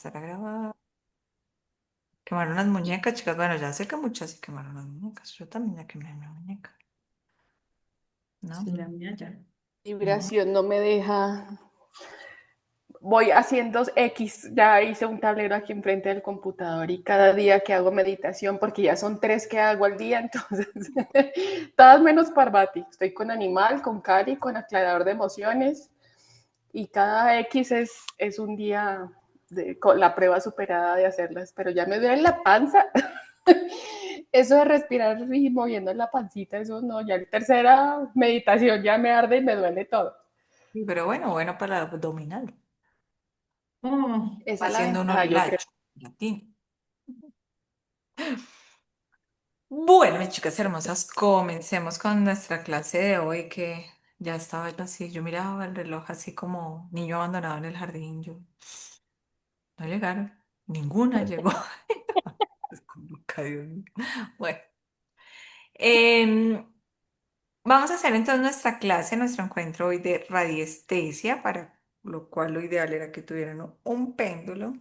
Empezar a grabar. Quemaron las muñecas, chicas. Bueno, ya sé que muchas sí quemaron las muñecas. Yo también ya quemé mi muñeca, ¿no? Sí, la mía ya. No. Vibración no me deja. Voy haciendo X, ya hice un tablero aquí enfrente del computador y cada día que hago meditación, porque ya son 3 que hago al día, entonces todas menos Parvati. Estoy con Animal, con Cari, con aclarador de emociones y cada X es un día con la prueba superada de hacerlas, pero ya me duele la panza. Eso de respirar y moviendo la pancita, eso no, ya en tercera meditación ya me arde y me duele todo. Sí, pero bueno, bueno para el abdominal. Esa es la Haciendo uno ventaja, el yo creo. lacho. Latín. Bueno, mis chicas hermosas, comencemos con nuestra clase de hoy que ya estaba así. Yo miraba el reloj así como niño abandonado en el jardín. Yo, no llegaron. Ninguna llegó. Es como loca, Dios mío. Bueno. em, Vamos a hacer entonces nuestra clase, nuestro encuentro hoy de radiestesia, para lo cual lo ideal era que tuvieran un péndulo.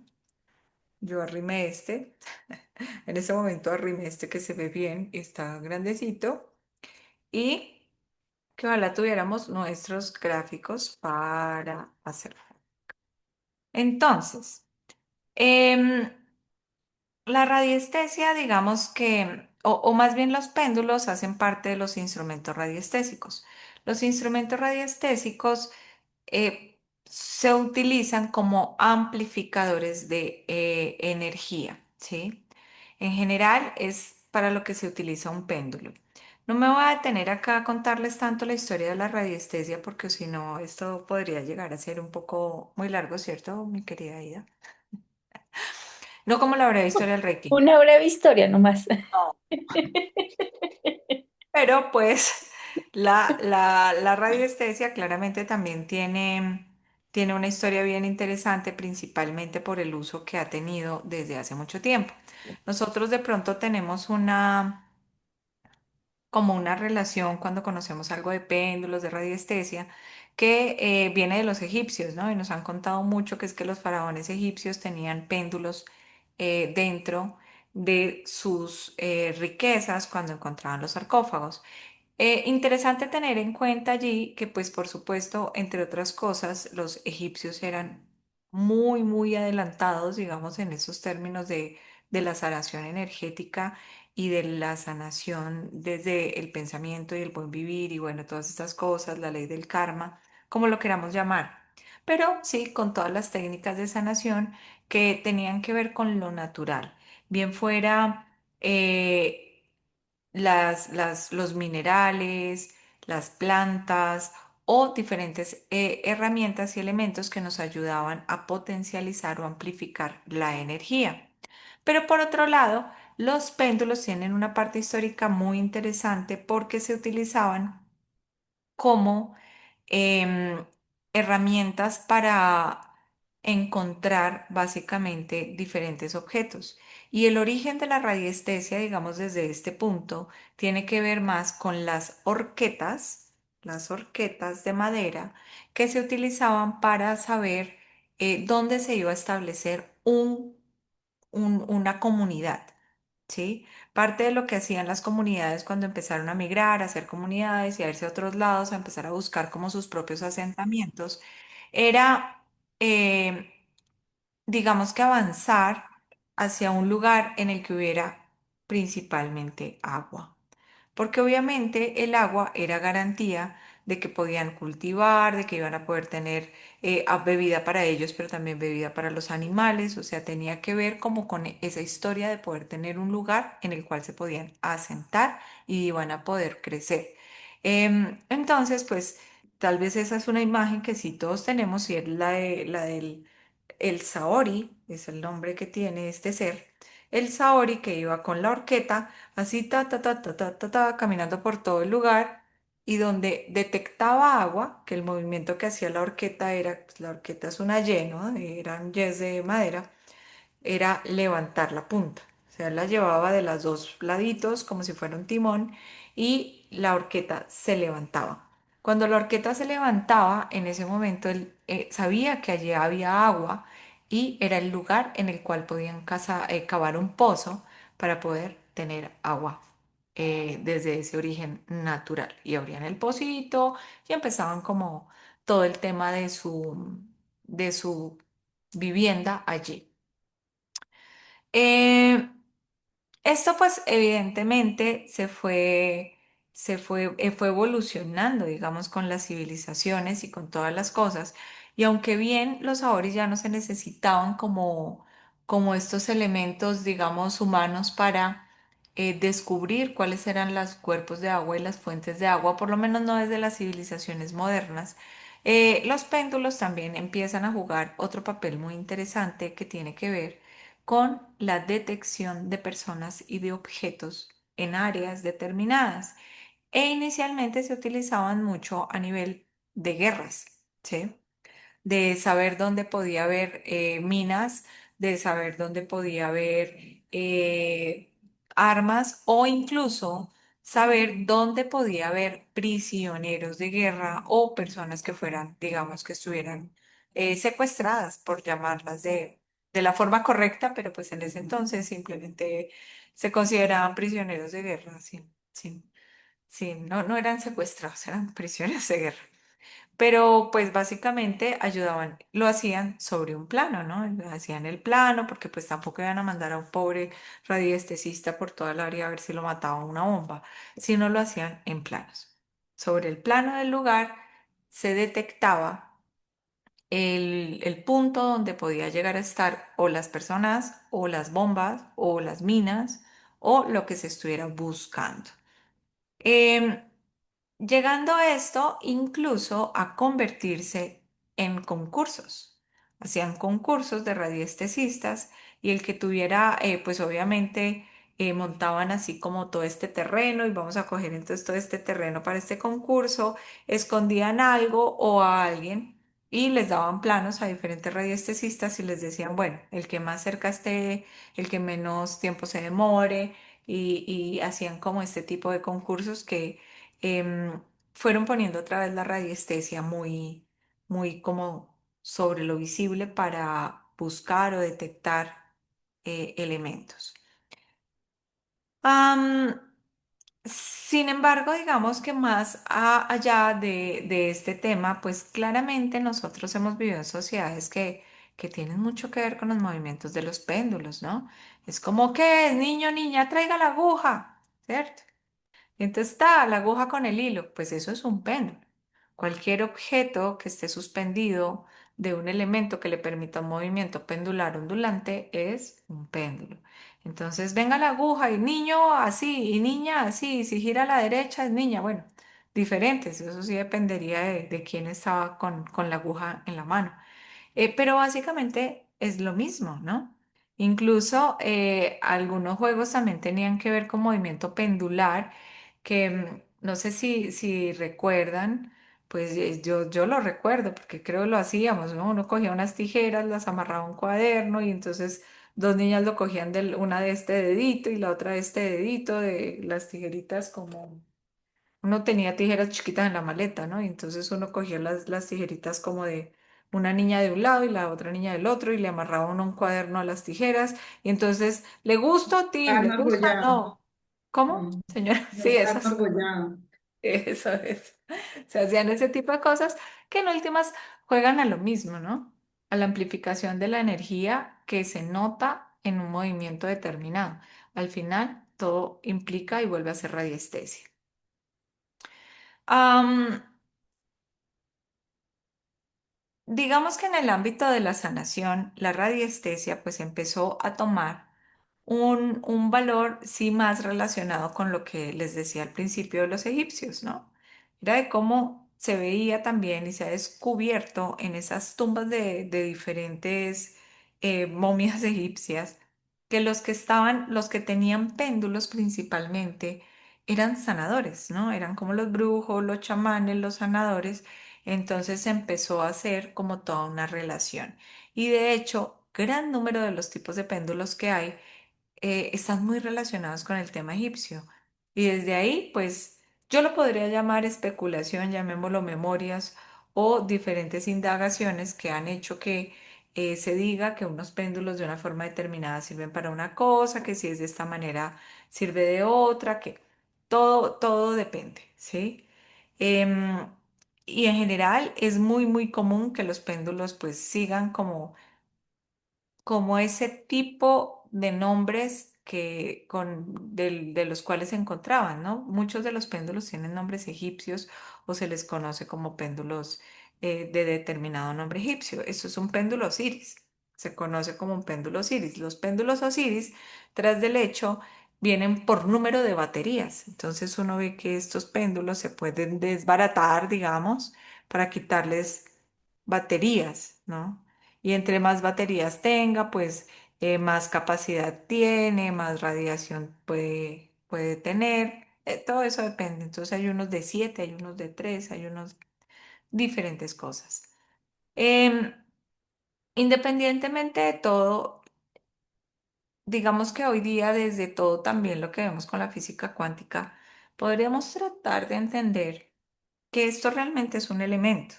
Yo arrimé este, en este momento arrimé este que se ve bien, está grandecito, y que ojalá tuviéramos nuestros gráficos para hacerlo. Entonces, em, la radiestesia, digamos que, o más bien los péndulos hacen parte de los instrumentos radiestésicos. Los instrumentos radiestésicos se utilizan como amplificadores de energía, ¿sí? En general es para lo que se utiliza un péndulo. No me voy a detener acá a contarles tanto la historia de la radiestesia porque si no, esto podría llegar a ser un poco muy largo, ¿cierto, mi querida Ida? No como la breve historia del Reiki. Una breve historia nomás. No. Pero pues la radiestesia claramente también tiene una historia bien interesante, principalmente por el uso que ha tenido desde hace mucho tiempo. Nosotros de pronto tenemos como una relación cuando conocemos algo de péndulos, de radiestesia, que viene de los egipcios, ¿no? Y nos han contado mucho que es que los faraones egipcios tenían péndulos dentro de sus riquezas cuando encontraban los sarcófagos. Interesante tener en cuenta allí que, pues, por supuesto, entre otras cosas, los egipcios eran muy, muy adelantados, digamos, en esos términos de la sanación energética y de la sanación desde el pensamiento y el buen vivir y, bueno, todas estas cosas, la ley del karma, como lo queramos llamar. Pero sí, con todas las técnicas de sanación que tenían que ver con lo natural, bien fuera los minerales, las plantas o diferentes herramientas y elementos que nos ayudaban a potencializar o amplificar la energía. Pero por otro lado, los péndulos tienen una parte histórica muy interesante porque se utilizaban como em, herramientas para encontrar básicamente diferentes objetos. Y el origen de la radiestesia, digamos desde este punto, tiene que ver más con las horquetas de madera que se utilizaban para saber dónde se iba a establecer una comunidad. ¿Sí? Parte de lo que hacían las comunidades cuando empezaron a migrar, a hacer comunidades y a irse a otros lados, a empezar a buscar como sus propios asentamientos, era, eh, digamos que avanzar hacia un lugar en el que hubiera principalmente agua. Porque obviamente el agua era garantía de que podían cultivar, de que iban a poder tener bebida para ellos, pero también bebida para los animales. O sea, tenía que ver como con esa historia de poder tener un lugar en el cual se podían asentar y iban a poder crecer. Entonces, pues tal vez esa es una imagen que sí todos tenemos y es la del el Saori, es el nombre que tiene este ser. El Saori que iba con la horqueta así caminando por todo el lugar y donde detectaba agua, que el movimiento que hacía la horqueta era, pues, la horqueta es una Y, ¿no? Eran Ys de madera, era levantar la punta. O sea, la llevaba de los dos laditos como si fuera un timón y la horqueta se levantaba. Cuando la horqueta se levantaba, en ese momento él sabía que allí había agua y era el lugar en el cual podían cavar un pozo para poder tener agua desde ese origen natural. Y abrían el pocito y empezaban como todo el tema de su vivienda allí. Eh, Esto pues evidentemente fue evolucionando, digamos, con las civilizaciones y con todas las cosas. Y aunque bien los ahora ya no se necesitaban como estos elementos, digamos, humanos para descubrir cuáles eran los cuerpos de agua y las fuentes de agua, por lo menos no desde las civilizaciones modernas, los péndulos también empiezan a jugar otro papel muy interesante que tiene que ver con la detección de personas y de objetos en áreas determinadas. E inicialmente se utilizaban mucho a nivel de guerras, ¿sí? De saber dónde podía haber minas, de saber dónde podía haber armas o incluso saber dónde podía haber prisioneros de guerra o personas que fueran, digamos, que estuvieran secuestradas, por llamarlas de la forma correcta, pero pues en ese entonces simplemente se consideraban prisioneros de guerra, sí, sí, sí, no, no eran secuestrados, eran prisioneros de guerra. Pero pues básicamente ayudaban, lo hacían sobre un plano, ¿no? Hacían el plano porque pues tampoco iban a mandar a un pobre radiestesista por toda el área a ver si lo mataba una bomba, sino lo hacían en planos. Sobre el plano del lugar se detectaba el punto donde podía llegar a estar o las personas o las bombas o las minas o lo que se estuviera buscando. Em, Llegando a esto incluso a convertirse en concursos. Hacían concursos de radiestesistas y el que tuviera, pues obviamente montaban así como todo este terreno y vamos a coger entonces todo este terreno para este concurso, escondían algo o a alguien y les daban planos a diferentes radiestesistas y les decían, bueno, el que más cerca esté, el que menos tiempo se demore y hacían como este tipo de concursos que fueron poniendo otra vez la radiestesia muy, muy como sobre lo visible para buscar o detectar elementos. Am, Sin embargo, digamos que más allá de este tema, pues claramente nosotros hemos vivido en sociedades que tienen mucho que ver con los movimientos de los péndulos, ¿no? Es como que, niño, niña, traiga la aguja, ¿cierto? Entonces está la aguja con el hilo, pues eso es un péndulo. Cualquier objeto que esté suspendido de un elemento que le permita un movimiento pendular ondulante es un péndulo. Entonces venga la aguja y niño así y niña así, y si gira a la derecha es niña. Bueno, diferentes, eso sí dependería de quién estaba con la aguja en la mano. Pero básicamente es lo mismo, ¿no? Incluso algunos juegos también tenían que ver con movimiento pendular, que no sé si recuerdan, pues yo lo recuerdo porque creo que lo hacíamos, ¿no? Uno cogía unas tijeras, las amarraba a un cuaderno y entonces dos niñas lo cogían de una de este dedito y la otra de este dedito, de las tijeritas como uno tenía tijeras chiquitas en la maleta, ¿no? Y entonces uno cogía las tijeritas como de una niña de un lado y la otra niña del otro y le amarraba uno un cuaderno a las tijeras. Y entonces, ¿le gusta, Tim? ¿Le Arma gusta? apoyado. No. ¿Cómo, Mm. señora? Sí, No, arma esas. apoyado. Eso es. Se hacían ese tipo de cosas que en últimas juegan a lo mismo, ¿no? A la amplificación de la energía que se nota en un movimiento determinado. Al final, todo implica y vuelve a ser radiestesia. Am, Digamos que en el ámbito de la sanación, la radiestesia pues empezó a tomar un valor sí más relacionado con lo que les decía al principio de los egipcios, ¿no? Era de cómo se veía también y se ha descubierto en esas tumbas de diferentes momias egipcias que los que tenían péndulos principalmente eran sanadores, ¿no? Eran como los brujos, los chamanes, los sanadores. Entonces se empezó a hacer como toda una relación. Y de hecho, gran número de los tipos de péndulos que hay están muy relacionados con el tema egipcio. Y desde ahí, pues yo lo podría llamar especulación, llamémoslo memorias o diferentes indagaciones que han hecho que se diga que unos péndulos de una forma determinada sirven para una cosa, que si es de esta manera sirve de otra, que todo depende, ¿sí? Em, y en general es muy común que los péndulos pues sigan como ese tipo de nombres de los cuales se encontraban, ¿no? Muchos de los péndulos tienen nombres egipcios o se les conoce como péndulos de determinado nombre egipcio. Eso es un péndulo Osiris. Se conoce como un péndulo Osiris. Los péndulos Osiris, tras del hecho, vienen por número de baterías. Entonces uno ve que estos péndulos se pueden desbaratar, digamos, para quitarles baterías, ¿no? Y entre más baterías tenga, pues más capacidad tiene, más radiación puede tener. Todo eso depende. Entonces hay unos de 7, hay unos de 3, hay unos diferentes cosas. Em, Independientemente de todo, digamos que hoy día desde todo también lo que vemos con la física cuántica, podríamos tratar de entender que esto realmente es un elemento,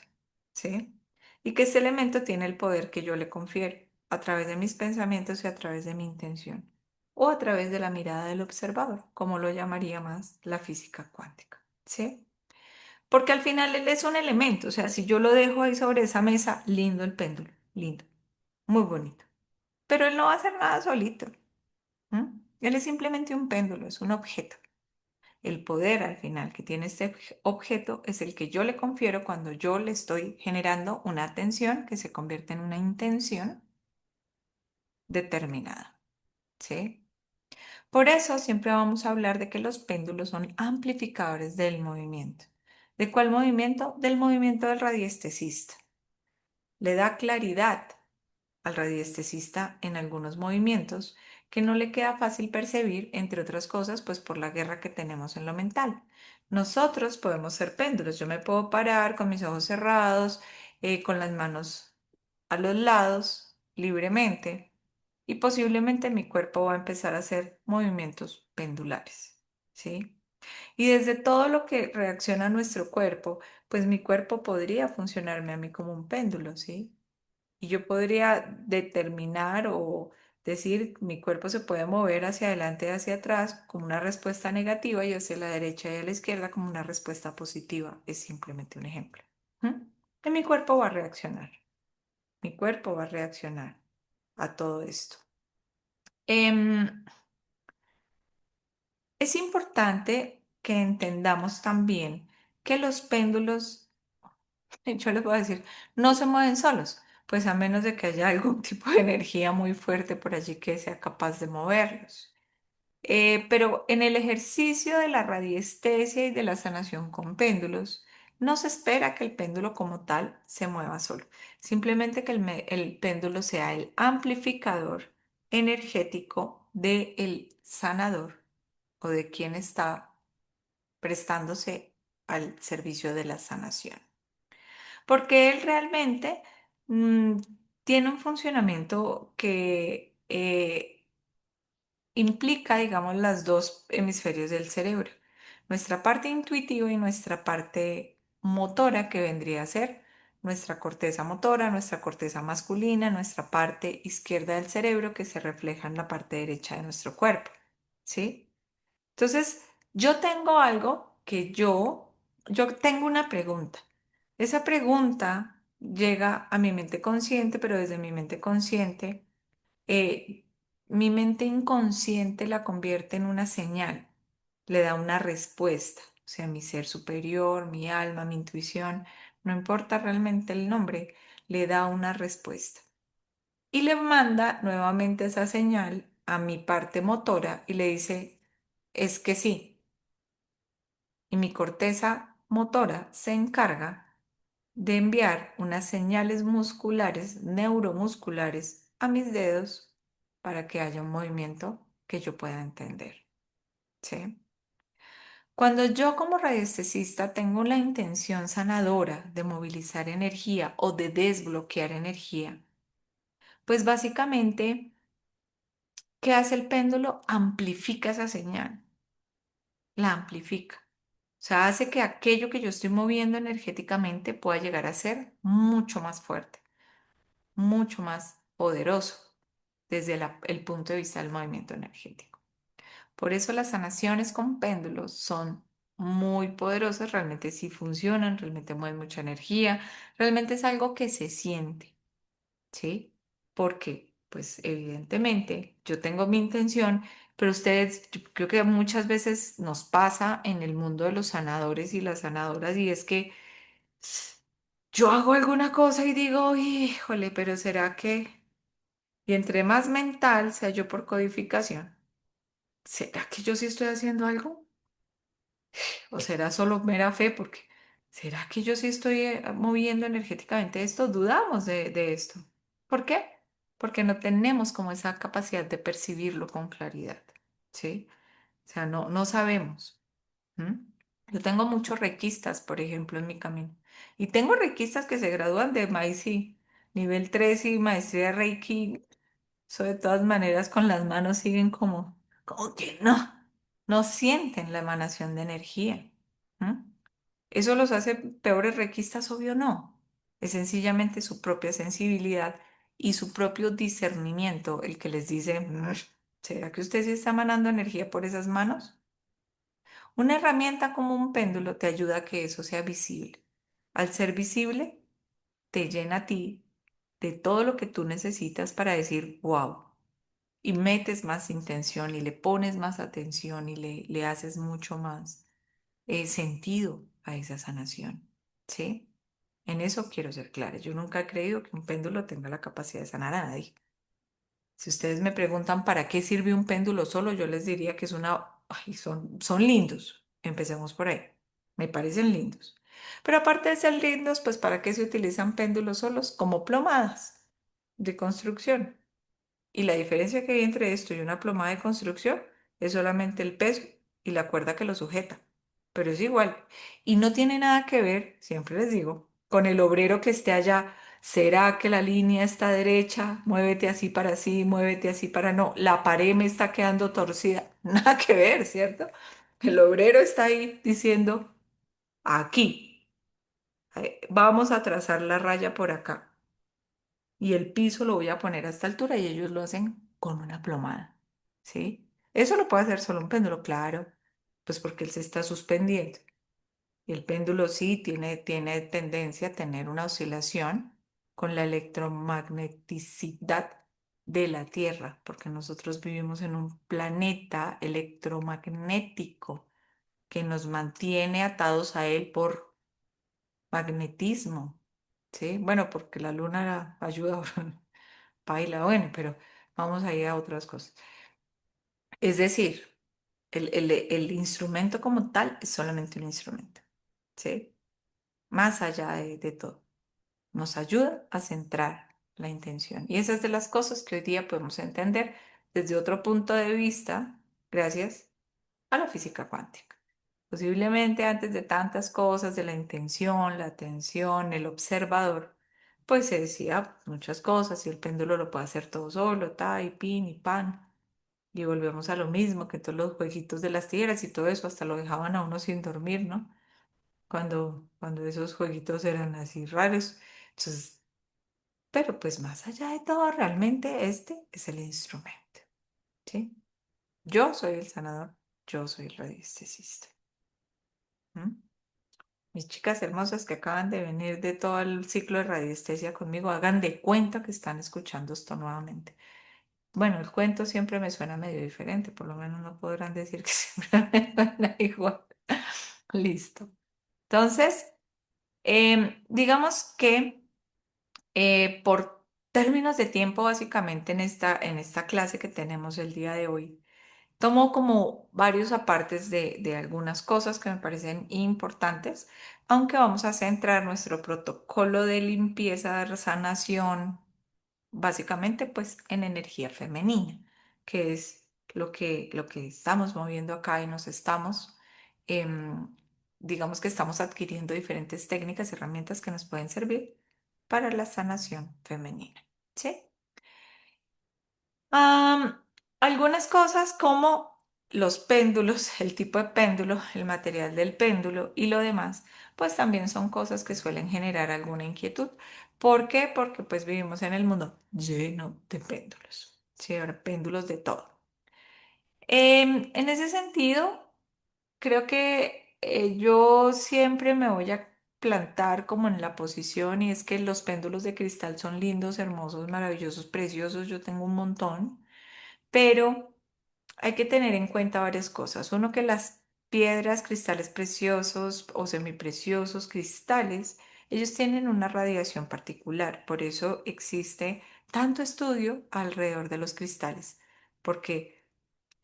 ¿sí? Y que ese elemento tiene el poder que yo le confiero a través de mis pensamientos y a través de mi intención, o a través de la mirada del observador, como lo llamaría más la física cuántica, ¿sí? Porque al final él es un elemento, o sea, si yo lo dejo ahí sobre esa mesa, lindo el péndulo, lindo, muy bonito, pero él no va a hacer nada solito, ¿m? Él es simplemente un péndulo, es un objeto. El poder al final que tiene este objeto es el que yo le confiero cuando yo le estoy generando una atención que se convierte en una intención determinada, ¿sí? Por eso siempre vamos a hablar de que los péndulos son amplificadores del movimiento. ¿De cuál movimiento? Del movimiento del radiestesista. Le da claridad al radiestesista en algunos movimientos que no le queda fácil percibir, entre otras cosas, pues por la guerra que tenemos en lo mental. Nosotros podemos ser péndulos. Yo me puedo parar con mis ojos cerrados, con las manos a los lados, libremente, y posiblemente mi cuerpo va a empezar a hacer movimientos pendulares, ¿sí? Y desde todo lo que reacciona nuestro cuerpo, pues mi cuerpo podría funcionarme a mí como un péndulo, ¿sí? Y yo podría determinar o decir, mi cuerpo se puede mover hacia adelante y hacia atrás como una respuesta negativa y hacia la derecha y a la izquierda como una respuesta positiva. Es simplemente un ejemplo. ¿Mm? Y mi cuerpo va a reaccionar. Mi cuerpo va a reaccionar a todo esto. Em, es importante que entendamos también que los péndulos, yo les voy a decir, no se mueven solos, pues a menos de que haya algún tipo de energía muy fuerte por allí que sea capaz de moverlos. Pero en el ejercicio de la radiestesia y de la sanación con péndulos, no se espera que el péndulo como tal se mueva solo, simplemente que el péndulo sea el amplificador energético del sanador o de quien está prestándose al servicio de la sanación. Porque él realmente mm, tiene un funcionamiento que implica, digamos, las dos hemisferios del cerebro, nuestra parte intuitiva y nuestra parte motora, que vendría a ser nuestra corteza motora, nuestra corteza masculina, nuestra parte izquierda del cerebro que se refleja en la parte derecha de nuestro cuerpo, ¿sí? Entonces, yo tengo algo que yo tengo una pregunta. Esa pregunta llega a mi mente consciente, pero desde mi mente consciente, eh, mi mente inconsciente la convierte en una señal, le da una respuesta. O sea, mi ser superior, mi alma, mi intuición, no importa realmente el nombre, le da una respuesta. Y le manda nuevamente esa señal a mi parte motora y le dice, es que sí. Y mi corteza motora se encarga de enviar unas señales musculares, neuromusculares, a mis dedos para que haya un movimiento que yo pueda entender. ¿Sí? Cuando yo como radiestesista tengo la intención sanadora de movilizar energía o de desbloquear energía, pues básicamente, ¿qué hace el péndulo? Amplifica esa señal, la amplifica. O sea, hace que aquello que yo estoy moviendo energéticamente pueda llegar a ser mucho más fuerte. mucho más poderoso desde el punto de vista del movimiento energético. Por eso las sanaciones con péndulos son muy poderosas, realmente sí funcionan, realmente mueven mucha energía, realmente es algo que se siente, ¿sí? Porque, pues evidentemente, yo tengo mi intención, pero ustedes, yo creo que muchas veces nos pasa en el mundo de los sanadores y las sanadoras, y es que yo hago alguna cosa y digo, híjole, pero ¿será que? Y entre más mental sea yo por codificación, ¿será que yo sí estoy haciendo algo? ¿O será solo mera fe? Porque ¿será que yo sí estoy moviendo energéticamente esto? Dudamos de esto. ¿Por qué? Porque no tenemos como esa capacidad de percibirlo con claridad, ¿sí? O sea, no sabemos. ¿M? Yo tengo muchos requistas, por ejemplo, en mi camino. Y tengo requistas que se gradúan de MAICI, nivel 3 y maestría de Reiki. Eso de todas maneras con las manos siguen como que no sienten la emanación de energía. ¿M? ¿Eso los hace peores requistas? Obvio no. Es sencillamente su propia sensibilidad y su propio discernimiento el que les dice, ¿será que usted sí está emanando energía por esas manos? Una herramienta como un péndulo te ayuda a que eso sea visible. Al ser visible, te llena a ti de todo lo que tú necesitas para decir, wow, y metes más intención y le pones más atención y le haces mucho más sentido a esa sanación, ¿sí? En eso quiero ser clara. Yo nunca he creído que un péndulo tenga la capacidad de sanar a nadie. Si ustedes me preguntan para qué sirve un péndulo solo, yo les diría que es una... Ay, son lindos. Empecemos por ahí. Me parecen lindos. Pero aparte de ser lindos, pues ¿para qué se utilizan péndulos solos? Como plomadas de construcción. Y la diferencia que hay entre esto y una plomada de construcción es solamente el peso y la cuerda que lo sujeta. Pero es igual. Y no tiene nada que ver, siempre les digo, con el obrero que esté allá. ¿Será que la línea está derecha? Muévete así para así, muévete así para no. La pared me está quedando torcida. Nada que ver, ¿cierto? El obrero está ahí diciendo, aquí, vamos a trazar la raya por acá y el piso lo voy a poner a esta altura y ellos lo hacen con una plomada, ¿sí? Eso lo puede hacer solo un péndulo, claro, pues porque él se está suspendiendo. Y el péndulo sí tiene tendencia a tener una oscilación con la electromagneticidad de la Tierra, porque nosotros vivimos en un planeta electromagnético que nos mantiene atados a él por magnetismo, ¿sí? Bueno, porque la luna ayuda. Paila, bueno, pero vamos a ir a otras cosas. Es decir, el instrumento como tal es solamente un instrumento, ¿sí? Más allá de todo, nos ayuda a centrar la intención. Y esas de las cosas que hoy día podemos entender desde otro punto de vista, gracias a la física cuántica. Posiblemente antes de tantas cosas, de la intención, la atención, el observador, pues se decía muchas cosas y el péndulo lo puede hacer todo solo, ta y pin y pan. Y volvemos a lo mismo, que todos los jueguitos de las tierras y todo eso hasta lo dejaban a uno sin dormir, ¿no? Cuando esos jueguitos eran así raros. Entonces, pero pues más allá de todo, realmente este es el instrumento, ¿sí? Yo soy el sanador, yo soy el radiestesista. ¿M? Mis chicas hermosas que acaban de venir de todo el ciclo de radiestesia conmigo, hagan de cuenta que están escuchando esto nuevamente. Bueno, el cuento siempre me suena medio diferente, por lo menos no podrán decir que siempre me suena igual. Listo. Entonces, digamos que por términos de tiempo, básicamente en esta clase que tenemos el día de hoy, tomo como varios apartes de algunas cosas que me parecen importantes, aunque vamos a centrar nuestro protocolo de limpieza, de sanación, básicamente pues en energía femenina, que es lo que estamos moviendo acá y nos estamos, em, digamos que estamos adquiriendo diferentes técnicas y herramientas que nos pueden servir para la sanación femenina. ¿Sí? Am, algunas cosas como los péndulos, el tipo de péndulo, el material del péndulo y lo demás, pues también son cosas que suelen generar alguna inquietud. ¿Por qué? Porque pues vivimos en el mundo lleno de péndulos. Sí, ahora péndulos de todo. En ese sentido, creo que yo siempre me voy a plantar como en la posición y es que los péndulos de cristal son lindos, hermosos, maravillosos, preciosos. Yo tengo un montón, pero hay que tener en cuenta varias cosas. Uno, que las piedras, cristales preciosos o semipreciosos, cristales, ellos tienen una radiación particular. Por eso existe tanto estudio alrededor de los cristales, porque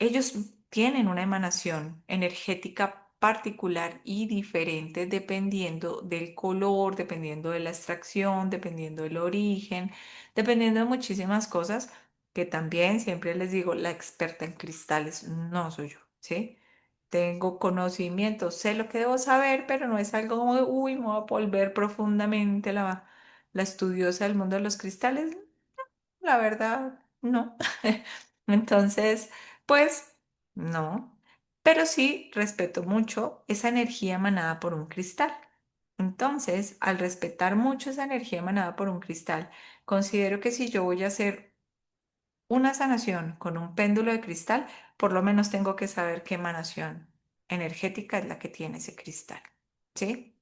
ellos tienen una emanación energética particular y diferente dependiendo del color, dependiendo de la extracción, dependiendo del origen, dependiendo de muchísimas cosas que también siempre les digo, la experta en cristales no soy yo, ¿sí? Tengo conocimiento, sé lo que debo saber, pero no es algo como, uy, me voy a volver profundamente la estudiosa del mundo de los cristales. La verdad, no. Entonces, pues no. Pero sí respeto mucho esa energía emanada por un cristal. Entonces, al respetar mucho esa energía emanada por un cristal, considero que si yo voy a hacer una sanación con un péndulo de cristal, por lo menos tengo que saber qué emanación energética es la que tiene ese cristal. ¿Sí?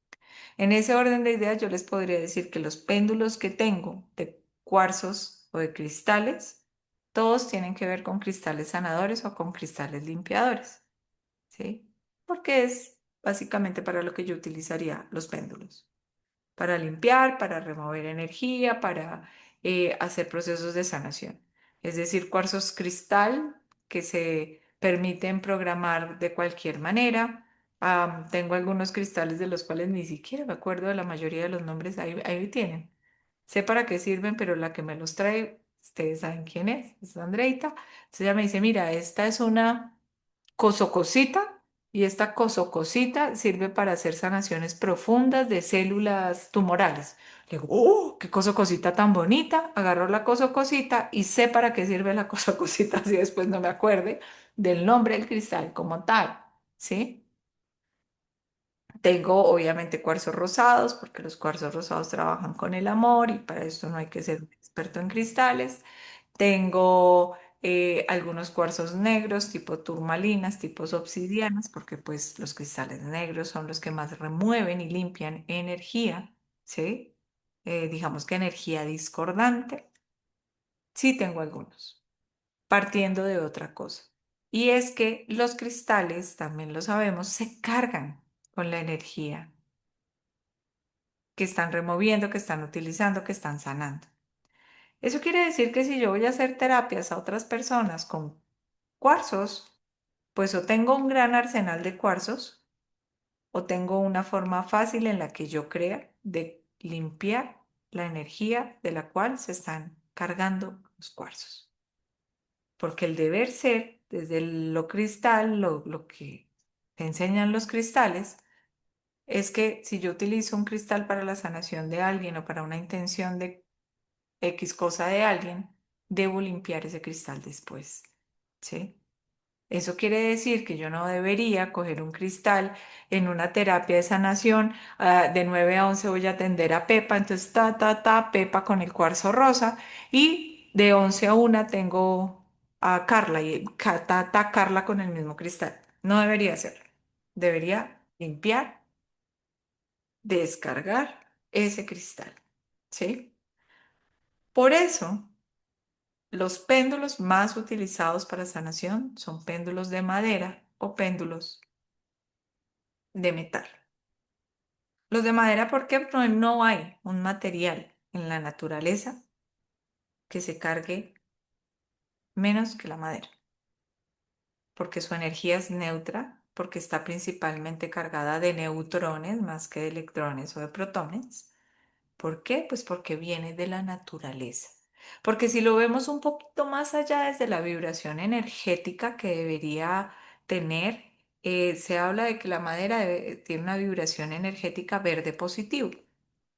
En ese orden de ideas, yo les podría decir que los péndulos que tengo de cuarzos o de cristales, todos tienen que ver con cristales sanadores o con cristales limpiadores, ¿sí? Porque es básicamente para lo que yo utilizaría los péndulos, para limpiar, para remover energía, para hacer procesos de sanación. Es decir, cuarzos cristal que se permiten programar de cualquier manera. Tengo algunos cristales de los cuales ni siquiera me acuerdo de la mayoría de los nombres, ahí tienen. Sé para qué sirven, pero la que me los trae, ustedes saben quién es Andreita. Entonces ella me dice, mira, esta es una cosocosita y esta cosocosita sirve para hacer sanaciones profundas de células tumorales. Le digo, ¡oh, qué cosocosita tan bonita! Agarro la cosocosita y sé para qué sirve la cosocosita, si después no me acuerde del nombre del cristal como tal, ¿sí? Tengo obviamente cuarzos rosados, porque los cuarzos rosados trabajan con el amor y para esto no hay que ser un experto en cristales. Tengo algunos cuarzos negros, tipo turmalinas, tipos obsidianas, porque pues los cristales negros son los que más remueven y limpian energía, ¿sí? Digamos que energía discordante. Sí tengo algunos, partiendo de otra cosa. Y es que los cristales, también lo sabemos, se cargan con la energía que están removiendo, que están utilizando, que están sanando. Eso quiere decir que si yo voy a hacer terapias a otras personas con cuarzos, pues o tengo un gran arsenal de cuarzos o tengo una forma fácil en la que yo crea de limpiar la energía de la cual se están cargando los cuarzos. Porque el deber ser, desde lo cristal, lo que te enseñan los cristales, es que si yo utilizo un cristal para la sanación de alguien o para una intención de X cosa de alguien, debo limpiar ese cristal después, ¿sí? Eso quiere decir que yo no debería coger un cristal en una terapia de sanación. De 9 a 11 voy a atender a Pepa, entonces Pepa con el cuarzo rosa. Y de 11 a 1 tengo a Carla y Carla con el mismo cristal. No debería hacerlo. Debería limpiar, descargar ese cristal, ¿sí? Por eso, los péndulos más utilizados para sanación son péndulos de madera o péndulos de metal. Los de madera porque no hay un material en la naturaleza que se cargue menos que la madera, porque su energía es neutra, porque está principalmente cargada de neutrones más que de electrones o de protones. ¿Por qué? Pues porque viene de la naturaleza. Porque si lo vemos un poquito más allá desde la vibración energética que debería tener, se habla de que la madera tiene una vibración energética verde positivo.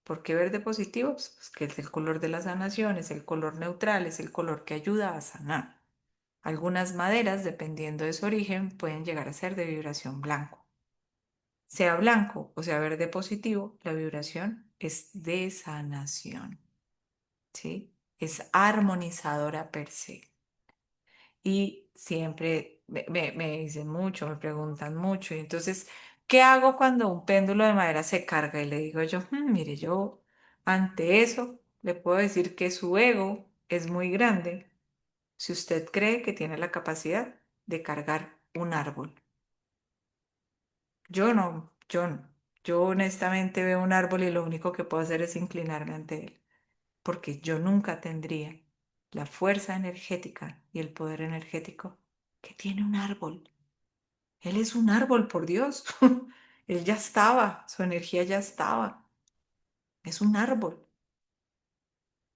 ¿Por qué verde positivo? Pues que es el color de la sanación, es el color neutral, es el color que ayuda a sanar. Algunas maderas, dependiendo de su origen, pueden llegar a ser de vibración blanco. Sea blanco o sea verde positivo, la vibración es de sanación, ¿sí? Es armonizadora per se. Y siempre me dicen mucho, me preguntan mucho. Y entonces, ¿qué hago cuando un péndulo de madera se carga? Y le digo yo, mire, yo ante eso le puedo decir que su ego es muy grande si usted cree que tiene la capacidad de cargar un árbol. Yo no, yo no. Yo honestamente veo un árbol y lo único que puedo hacer es inclinarme ante él, porque yo nunca tendría la fuerza energética y el poder energético que tiene un árbol. Él es un árbol, por Dios. Él ya estaba, su energía ya estaba. Es un árbol.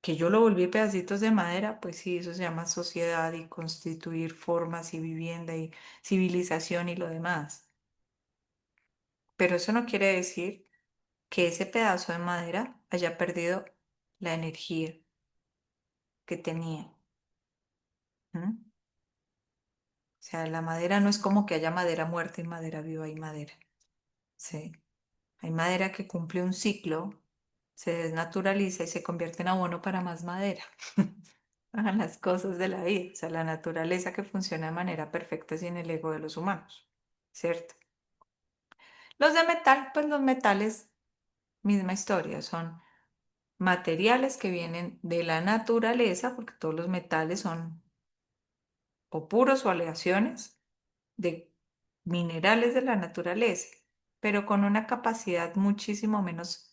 Que yo lo volví pedacitos de madera, pues sí, eso se llama sociedad y constituir formas y vivienda y civilización y lo demás. Pero eso no quiere decir que ese pedazo de madera haya perdido la energía que tenía. ¿M? O sea, la madera no es como que haya madera muerta y madera viva y madera. Sí. Hay madera que cumple un ciclo, se desnaturaliza y se convierte en abono para más madera. Hagan las cosas de la vida. O sea, la naturaleza que funciona de manera perfecta sin el ego de los humanos. ¿Cierto? Los de metal, pues los metales, misma historia, son materiales que vienen de la naturaleza, porque todos los metales son o puros o aleaciones de minerales de la naturaleza, pero con una capacidad muchísimo menos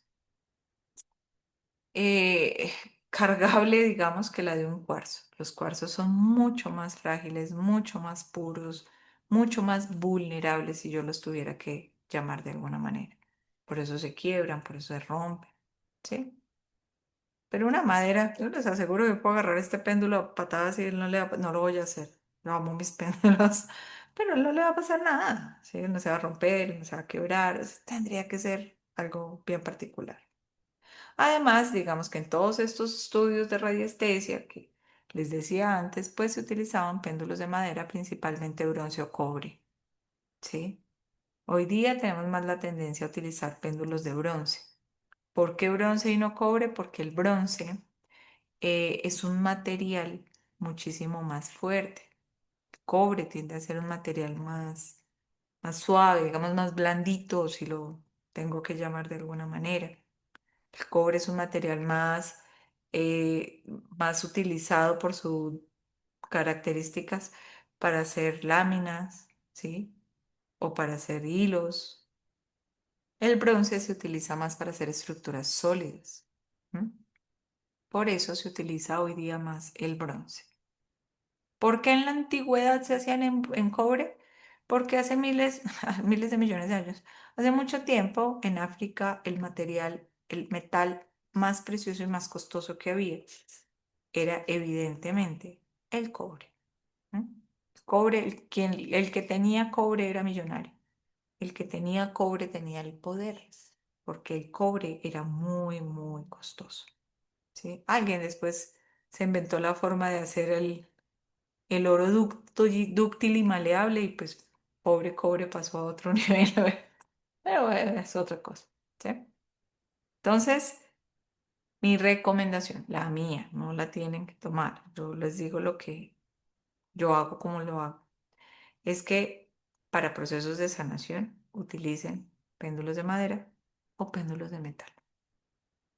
eh, cargable, digamos, que la de un cuarzo. Los cuarzos son mucho más frágiles, mucho más puros, mucho más vulnerables, si yo los tuviera que llamar de alguna manera. Por eso se quiebran, por eso se rompen, ¿sí? Pero una madera, yo les aseguro que puedo agarrar este péndulo a patadas y él no lo voy a hacer. Yo amo mis péndulos, pero no le va a pasar nada, ¿sí? No se va a romper, no se va a quebrar. Tendría que ser algo bien particular. Además, digamos que en todos estos estudios de radiestesia que les decía antes, pues se utilizaban péndulos de madera, principalmente bronce o cobre, ¿sí? Hoy día tenemos más la tendencia a utilizar péndulos de bronce. ¿Por qué bronce y no cobre? Porque el bronce es un material muchísimo más fuerte. El cobre tiende a ser un material más suave, digamos más blandito, si lo tengo que llamar de alguna manera. El cobre es un material más utilizado por sus características para hacer láminas, ¿sí? O para hacer hilos. El bronce se utiliza más para hacer estructuras sólidas. ¿M? Por eso se utiliza hoy día más el bronce. ¿Por qué en la antigüedad se hacían en cobre? Porque hace miles, miles de millones de años, hace mucho tiempo en África el material, el metal más precioso y más costoso que había era evidentemente el cobre. ¿M? Cobre, el que tenía cobre era millonario. El que tenía cobre tenía el poder, porque el cobre era muy, muy costoso. ¿Sí? Alguien después se inventó la forma de hacer el oro dúctil y maleable y pues pobre cobre pasó a otro nivel. Pero bueno, es otra cosa. ¿Sí? Entonces, mi recomendación, la mía, no la tienen que tomar. Yo les digo lo que yo hago, como lo hago. Es que para procesos de sanación utilicen péndulos de madera o péndulos de metal.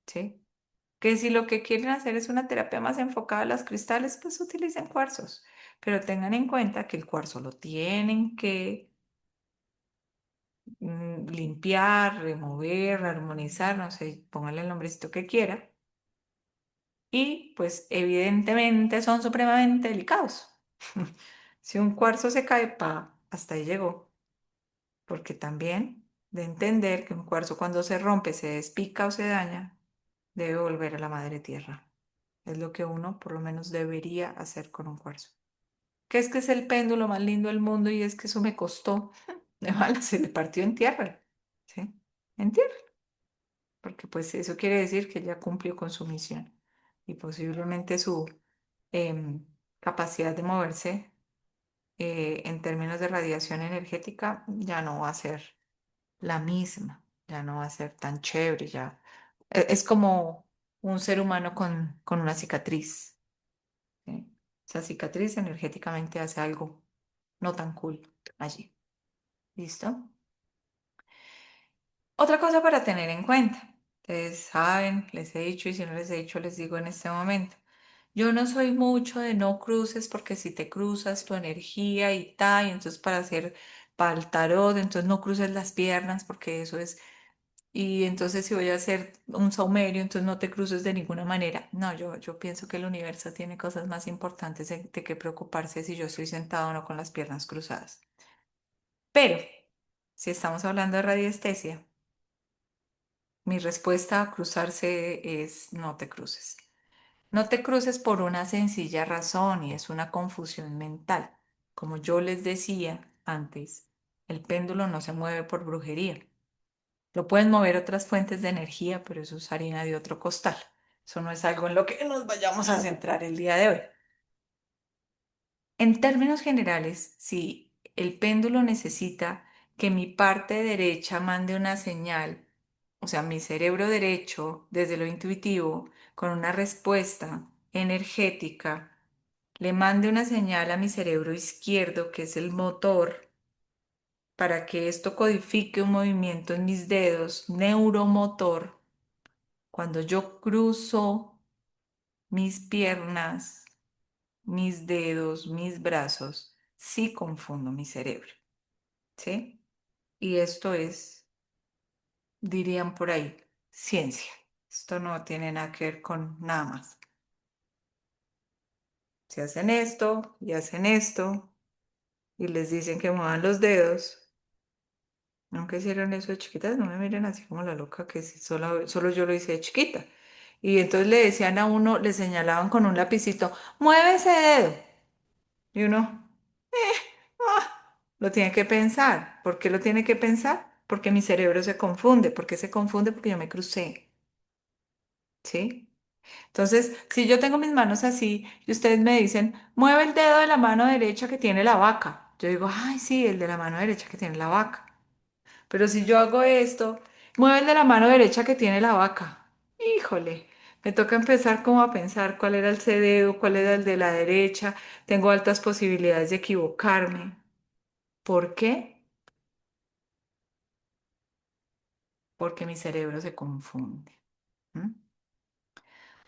¿Sí? Que si lo que quieren hacer es una terapia más enfocada a los cristales, pues utilicen cuarzos. Pero tengan en cuenta que el cuarzo lo tienen que limpiar, remover, armonizar, no sé, pónganle el nombrecito que quiera. Y pues evidentemente son supremamente delicados. Si un cuarzo se cae, hasta ahí llegó. Porque también de entender que un cuarzo cuando se rompe, se despica o se daña, debe volver a la madre tierra. Es lo que uno por lo menos debería hacer con un cuarzo. Que es el péndulo más lindo del mundo y es que eso me costó. De mal, se le partió en tierra. ¿Sí? En tierra. Porque pues eso quiere decir que ya cumplió con su misión. Y posiblemente su capacidad de moverse en términos de radiación energética, ya no va a ser la misma, ya no va a ser tan chévere, ya. Es como un ser humano con una cicatriz. ¿Sí? Esa cicatriz energéticamente hace algo no tan cool allí. ¿Listo? Otra cosa para tener en cuenta. Ustedes saben, les he dicho y si no les he dicho, les digo en este momento. Yo no soy mucho de no cruces porque si te cruzas tu energía y tal, y entonces para el tarot, entonces no cruces las piernas porque eso es, y entonces si voy a hacer un saumerio, entonces no te cruces de ninguna manera. No, yo pienso que el universo tiene cosas más importantes de que preocuparse si yo estoy sentado o no con las piernas cruzadas. Pero, si estamos hablando de radiestesia, mi respuesta a cruzarse es no te cruces. No te cruces por una sencilla razón y es una confusión mental. Como yo les decía antes, el péndulo no se mueve por brujería. Lo pueden mover otras fuentes de energía, pero eso es harina de otro costal. Eso no es algo en lo que nos vayamos a centrar el día de hoy. En términos generales, si el péndulo necesita que mi parte derecha mande una señal, o sea, mi cerebro derecho, desde lo intuitivo, con una respuesta energética, le mande una señal a mi cerebro izquierdo, que es el motor, para que esto codifique un movimiento en mis dedos, neuromotor. Cuando yo cruzo mis piernas, mis dedos, mis brazos, sí confundo mi cerebro, ¿sí? Y esto es, dirían por ahí, ciencia. Esto no tiene nada que ver con nada más. Si hacen esto y hacen esto y les dicen que muevan los dedos, nunca hicieron eso de chiquitas, no me miren así como la loca que si solo yo lo hice de chiquita. Y entonces le decían a uno, le señalaban con un lapicito, mueve ese dedo. Y uno, lo tiene que pensar. ¿Por qué lo tiene que pensar? Porque mi cerebro se confunde. ¿Por qué se confunde? Porque yo me crucé. ¿Sí? Entonces, si yo tengo mis manos así y ustedes me dicen, mueve el dedo de la mano derecha que tiene la vaca. Yo digo, ay, sí, el de la mano derecha que tiene la vaca. Pero si yo hago esto, mueve el de la mano derecha que tiene la vaca. Híjole, me toca empezar como a pensar cuál era el dedo, cuál era el de la derecha. Tengo altas posibilidades de equivocarme. ¿Por qué? Porque mi cerebro se confunde. ¿M?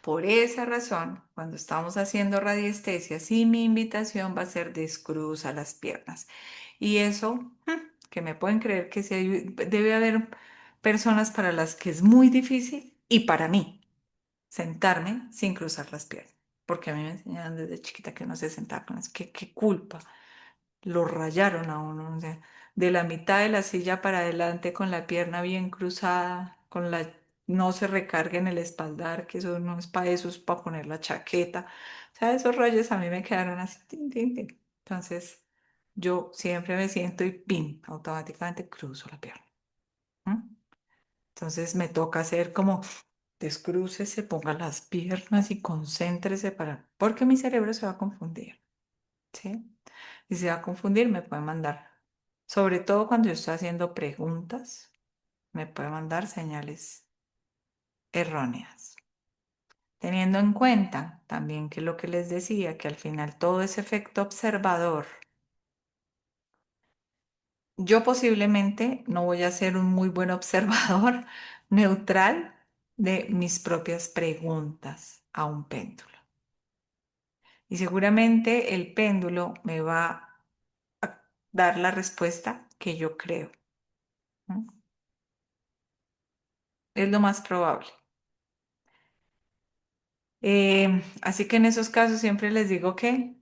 Por esa razón, cuando estamos haciendo radiestesia, sí, mi invitación va a ser descruza las piernas. Y eso, que me pueden creer que sí debe haber personas para las que es muy difícil y para mí sentarme sin cruzar las piernas. Porque a mí me enseñaron desde chiquita que no se sentaba con las... ¿Qué culpa? Lo rayaron a uno, o sea, de la mitad de la silla para adelante con la pierna bien cruzada, con la no se recargue en el espaldar, que eso no es para eso, es para poner la chaqueta. O sea, esos rayos a mí me quedaron así, tin, tin, tin. Entonces, yo siempre me siento y pim, automáticamente cruzo la pierna. ¿M? Entonces me toca hacer como descrúcese, ponga las piernas y concéntrese porque mi cerebro se va a confundir. ¿Sí? Y se va a confundir, me puede mandar, sobre todo cuando yo estoy haciendo preguntas, me puede mandar señales erróneas. Teniendo en cuenta también que lo que les decía, que al final todo es efecto observador, yo posiblemente no voy a ser un muy buen observador neutral de mis propias preguntas a un péndulo. Y seguramente el péndulo me va a dar la respuesta que yo creo. ¿No? Es lo más probable. Así que en esos casos siempre les digo que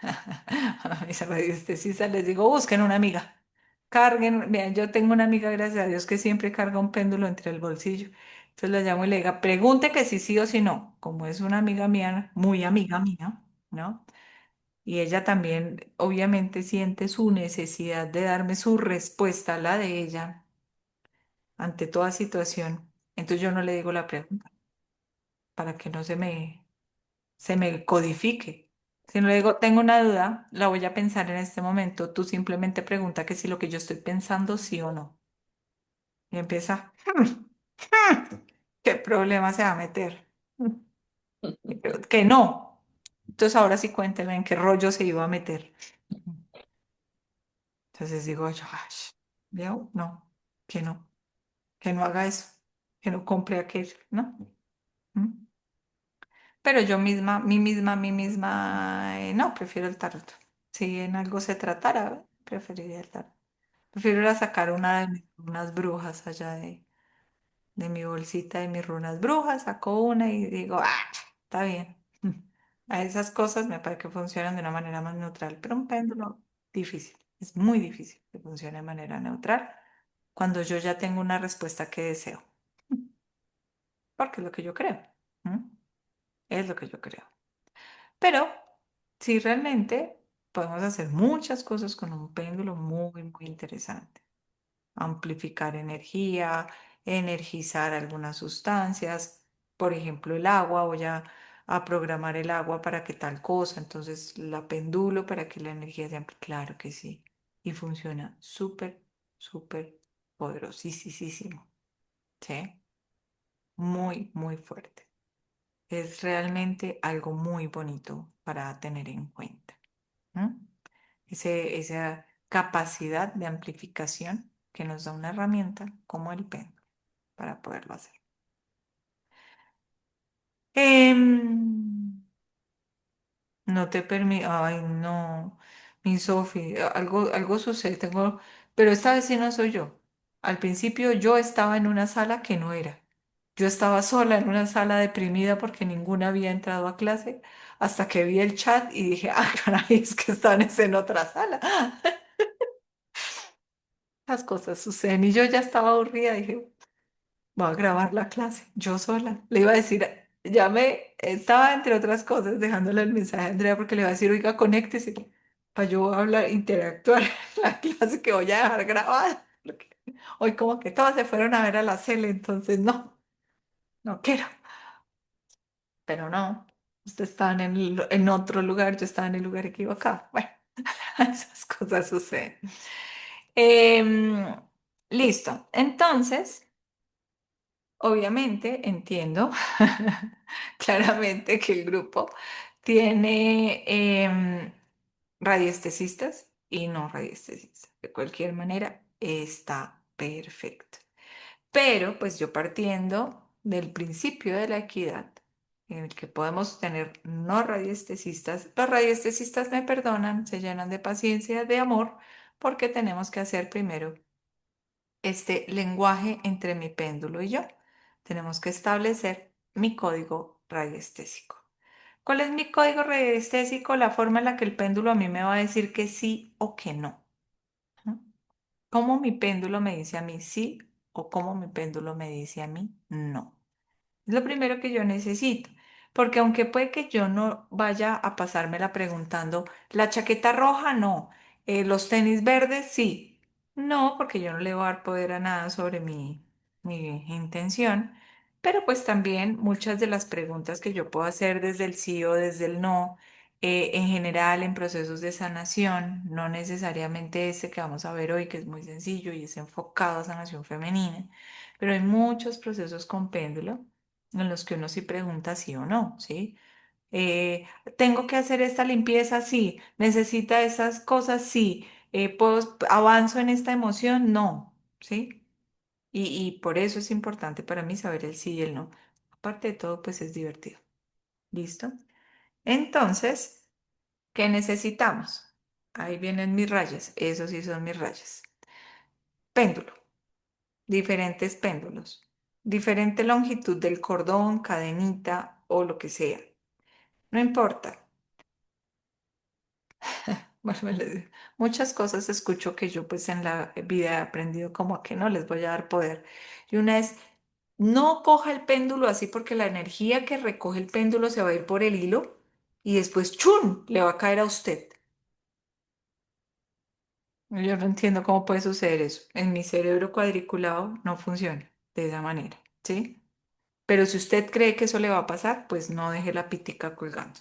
a mis radiestesistas les digo, busquen una amiga. Carguen, vean, yo tengo una amiga, gracias a Dios, que siempre carga un péndulo entre el bolsillo. Entonces la llamo y le diga, pregunte que si sí o si no. Como es una amiga mía, muy amiga mía, ¿no? Y ella también obviamente siente su necesidad de darme su respuesta a la de ella ante toda situación. Entonces yo no le digo la pregunta para que no se me codifique, Si no le digo, tengo una duda, la voy a pensar en este momento, tú simplemente pregunta que si lo que yo estoy pensando sí o no. Y empieza, ¿qué problema se va a meter? Que no. Entonces ahora sí cuénteme en qué rollo se iba a meter. Entonces digo yo, "Ay, ¿veo? No, que no haga eso, que no compre aquello, ¿no? ¿Mm? Pero yo misma, mí misma, no, prefiero el tarot. Si en algo se tratara, preferiría el tarot. Prefiero ir a sacar una de mis runas brujas allá de mi bolsita de mis runas brujas, saco una y digo, está bien. A esas cosas me parece que funcionan de una manera más neutral, pero un péndulo, difícil. Es muy difícil que funcione de manera neutral cuando yo ya tengo una respuesta que deseo, porque es lo que yo creo. ¿M? Es lo que yo creo. Pero sí, realmente podemos hacer muchas cosas con un péndulo muy interesante. Amplificar energía, energizar algunas sustancias, por ejemplo, el agua, a programar el agua para que tal cosa, entonces la pendulo para que la energía sea, claro que sí, y funciona súper poderosísimo, ¿sí? Muy fuerte. Es realmente algo muy bonito para tener en cuenta. ¿M? Esa capacidad de amplificación que nos da una herramienta como el péndulo para poderlo hacer. Em, no te permito, ay no, mi Sofi, algo sucede, pero esta vez sí no soy yo. Al principio yo estaba en una sala que no era. Yo estaba sola en una sala deprimida porque ninguna había entrado a clase hasta que vi el chat y dije, caray, es que están es en otra sala. Las cosas suceden y yo ya estaba aburrida, dije, voy a grabar la clase, yo sola. Le iba a decir, estaba entre otras cosas dejándole el mensaje a Andrea porque le iba a decir, oiga, conéctese para yo hablar, interactuar en la clase que voy a dejar grabada. Porque hoy como que todas se fueron a ver a la Cele, entonces no quiero. Pero no, usted estaba en otro lugar, yo estaba en el lugar equivocado. Bueno, esas cosas suceden. Em, listo, entonces... Obviamente entiendo claramente que el grupo tiene radiestesistas y no radiestesistas. De cualquier manera, está perfecto. Pero pues yo partiendo del principio de la equidad, en el que podemos tener no radiestesistas, los radiestesistas me perdonan, se llenan de paciencia, de amor, porque tenemos que hacer primero este lenguaje entre mi péndulo y yo. Tenemos que establecer mi código radiestésico. ¿Cuál es mi código radiestésico? La forma en la que el péndulo a mí me va a decir que sí o que no. ¿No? ¿Cómo mi péndulo me dice a mí sí o cómo mi péndulo me dice a mí no? Es lo primero que yo necesito, porque aunque puede que yo no vaya a pasármela preguntando, la chaqueta roja no, los tenis verdes sí. No, porque yo no le voy a dar poder a nada sobre mi intención, pero pues también muchas de las preguntas que yo puedo hacer desde el sí o desde el no, en general en procesos de sanación, no necesariamente este que vamos a ver hoy, que es muy sencillo y es enfocado a sanación femenina, pero hay muchos procesos con péndulo en los que uno sí pregunta sí o no, ¿sí? ¿Tengo que hacer esta limpieza? Sí. ¿Necesita esas cosas? Sí. ¿Avanzo en esta emoción? No, ¿sí? Y por eso es importante para mí saber el sí y el no. Aparte de todo, pues es divertido. ¿Listo? Entonces, ¿qué necesitamos? Ahí vienen mis rayas. Esos sí son mis rayas. Péndulo. Diferentes péndulos. Diferente longitud del cordón, cadenita o lo que sea. No importa. Bueno, muchas cosas escucho que yo pues en la vida he aprendido como a que no les voy a dar poder. Y una es, no coja el péndulo así porque la energía que recoge el péndulo se va a ir por el hilo y después ¡chun! Le va a caer a usted. Yo no entiendo cómo puede suceder eso. En mi cerebro cuadriculado no funciona de esa manera, ¿sí? Pero si usted cree que eso le va a pasar, pues no deje la pitica colgando.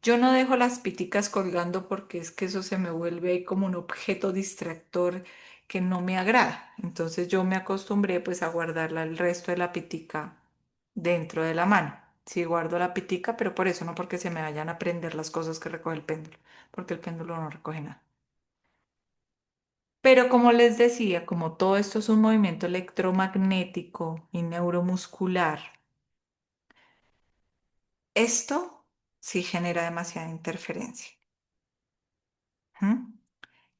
Yo no dejo las piticas colgando porque es que eso se me vuelve ahí como un objeto distractor que no me agrada. Entonces yo me acostumbré pues a guardarla el resto de la pitica dentro de la mano. Sí guardo la pitica, pero por eso no porque se me vayan a prender las cosas que recoge el péndulo, porque el péndulo no recoge nada. Pero como les decía, como todo esto es un movimiento electromagnético y neuromuscular, esto sí genera demasiada interferencia. ¿Mm?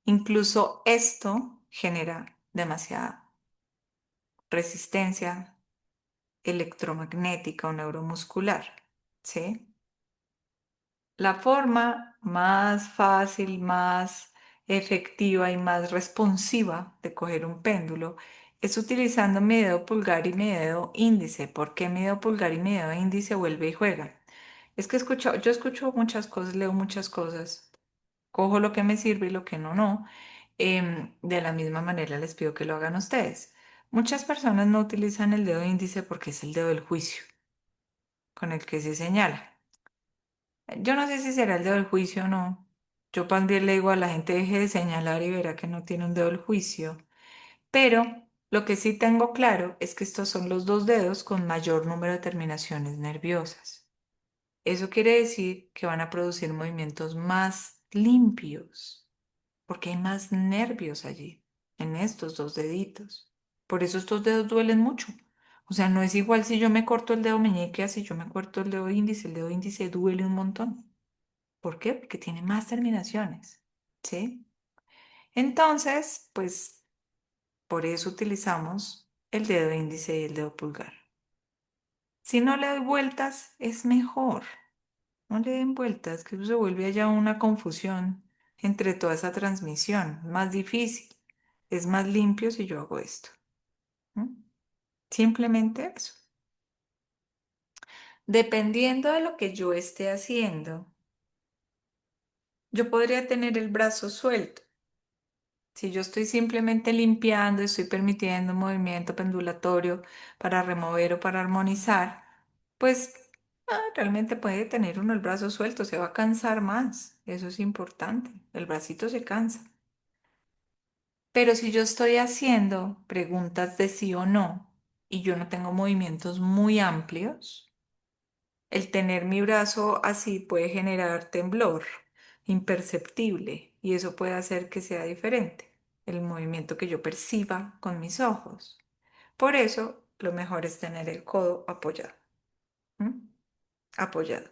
Incluso esto genera demasiada resistencia electromagnética o neuromuscular, ¿sí? La forma más fácil, más efectiva y más responsiva de coger un péndulo es utilizando mi dedo pulgar y mi dedo índice. ¿Por qué mi dedo pulgar y mi dedo índice vuelve y juega? Es que yo escucho muchas cosas, leo muchas cosas, cojo lo que me sirve y lo que no, no. De la misma manera les pido que lo hagan ustedes. Muchas personas no utilizan el dedo índice porque es el dedo del juicio, con el que se señala. Yo no sé si será el dedo del juicio o no. Yo también le digo a la gente deje de señalar y verá que no tiene un dedo del juicio. Pero lo que sí tengo claro es que estos son los dos dedos con mayor número de terminaciones nerviosas. Eso quiere decir que van a producir movimientos más limpios, porque hay más nervios allí, en estos dos deditos. Por eso estos dedos duelen mucho. O sea, no es igual si yo me corto el dedo meñique así yo me corto el dedo índice. El dedo índice duele un montón. ¿Por qué? Porque tiene más terminaciones, ¿sí? Entonces, pues por eso utilizamos el dedo índice y el dedo pulgar. Si no le doy vueltas, es mejor. No le den vueltas, que eso se vuelve allá una confusión entre toda esa transmisión. Más difícil. Es más limpio si yo hago esto. ¿M? Simplemente eso. Dependiendo de lo que yo esté haciendo, yo podría tener el brazo suelto. Si yo estoy simplemente limpiando, estoy permitiendo un movimiento pendulatorio para remover o para armonizar, pues realmente puede tener uno el brazo suelto, se va a cansar más. Eso es importante. El bracito se cansa. Pero si yo estoy haciendo preguntas de sí o no y yo no tengo movimientos muy amplios, el tener mi brazo así puede generar temblor imperceptible y eso puede hacer que sea diferente el movimiento que yo perciba con mis ojos. Por eso, lo mejor es tener el codo apoyado. ¿M? Apoyado.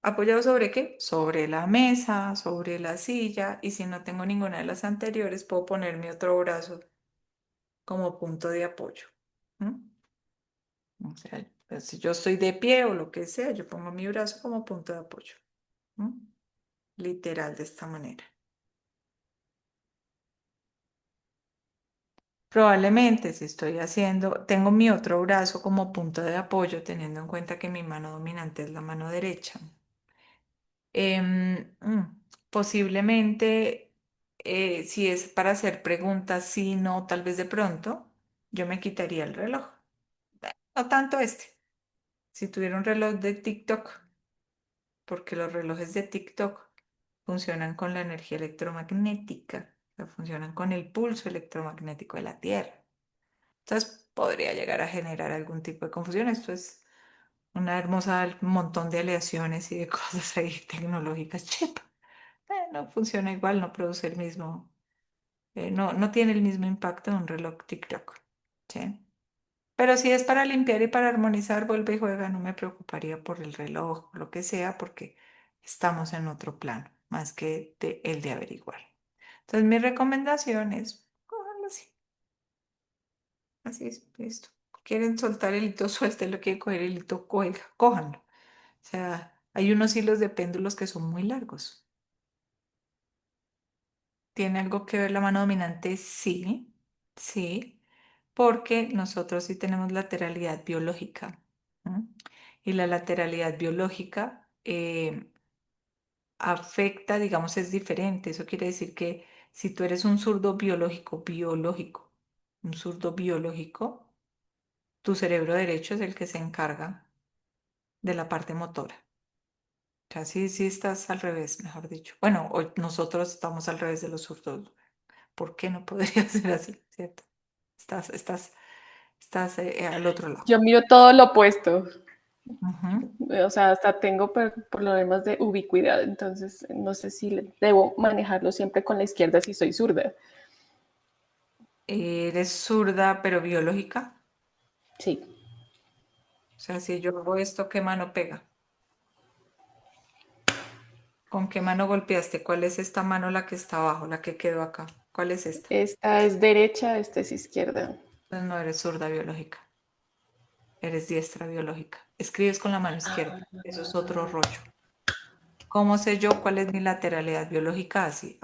¿Apoyado sobre qué? Sobre la mesa, sobre la silla y si no tengo ninguna de las anteriores, puedo poner mi otro brazo como punto de apoyo. ¿M? O sea, pues, si yo estoy de pie o lo que sea, yo pongo mi brazo como punto de apoyo. ¿M? Literal de esta manera. Probablemente si estoy haciendo, tengo mi otro brazo como punto de apoyo, teniendo en cuenta que mi mano dominante es la mano derecha. Posiblemente, si es para hacer preguntas, sí, no, tal vez de pronto, yo me quitaría el reloj. No tanto este. Si tuviera un reloj de TikTok, porque los relojes de TikTok funcionan con la energía electromagnética, o sea, funcionan con el pulso electromagnético de la Tierra. Entonces podría llegar a generar algún tipo de confusión. Esto es una hermosa montón de aleaciones y de cosas ahí tecnológicas. Chip. No funciona igual, no produce el mismo, no tiene el mismo impacto de un reloj TikTok. ¿Sí? Pero si es para limpiar y para armonizar, vuelve y juega, no me preocuparía por el reloj, lo que sea, porque estamos en otro plano, más que el de averiguar. Entonces, mi recomendación es, cójanlo así, así es, listo. Quieren soltar el hito, suéltenlo, quieren coger el hito, cójanlo. O sea, hay unos hilos de péndulos que son muy largos. ¿Tiene algo que ver la mano dominante? Sí, sí, porque nosotros sí tenemos lateralidad biológica. ¿M? Y la lateralidad biológica afecta, digamos, es diferente. Eso quiere decir que si tú eres un zurdo biológico, un zurdo biológico, tu cerebro derecho es el que se encarga de la parte motora. O sea, sí, sí estás al revés, mejor dicho. Bueno, hoy nosotros estamos al revés de los zurdos. ¿Por qué no podría ser así, cierto? Estás, estás, estás al otro lado. Yo miro todo lo opuesto. Ujú. O sea, hasta tengo problemas de ubicuidad, entonces no sé si debo manejarlo siempre con la izquierda si soy zurda. Eres zurda, pero biológica. Sí, O sea, si yo hago esto, ¿qué mano pega? ¿Con qué mano golpeaste? ¿Cuál es esta mano la que está abajo, la que quedó acá? ¿Cuál es esta? esta es derecha, esta es izquierda. Entonces no eres zurda biológica, eres diestra biológica. Escribes con la mano izquierda. Eso es otro rollo. ¿Cómo sé yo cuál es mi lateralidad biológica? Así.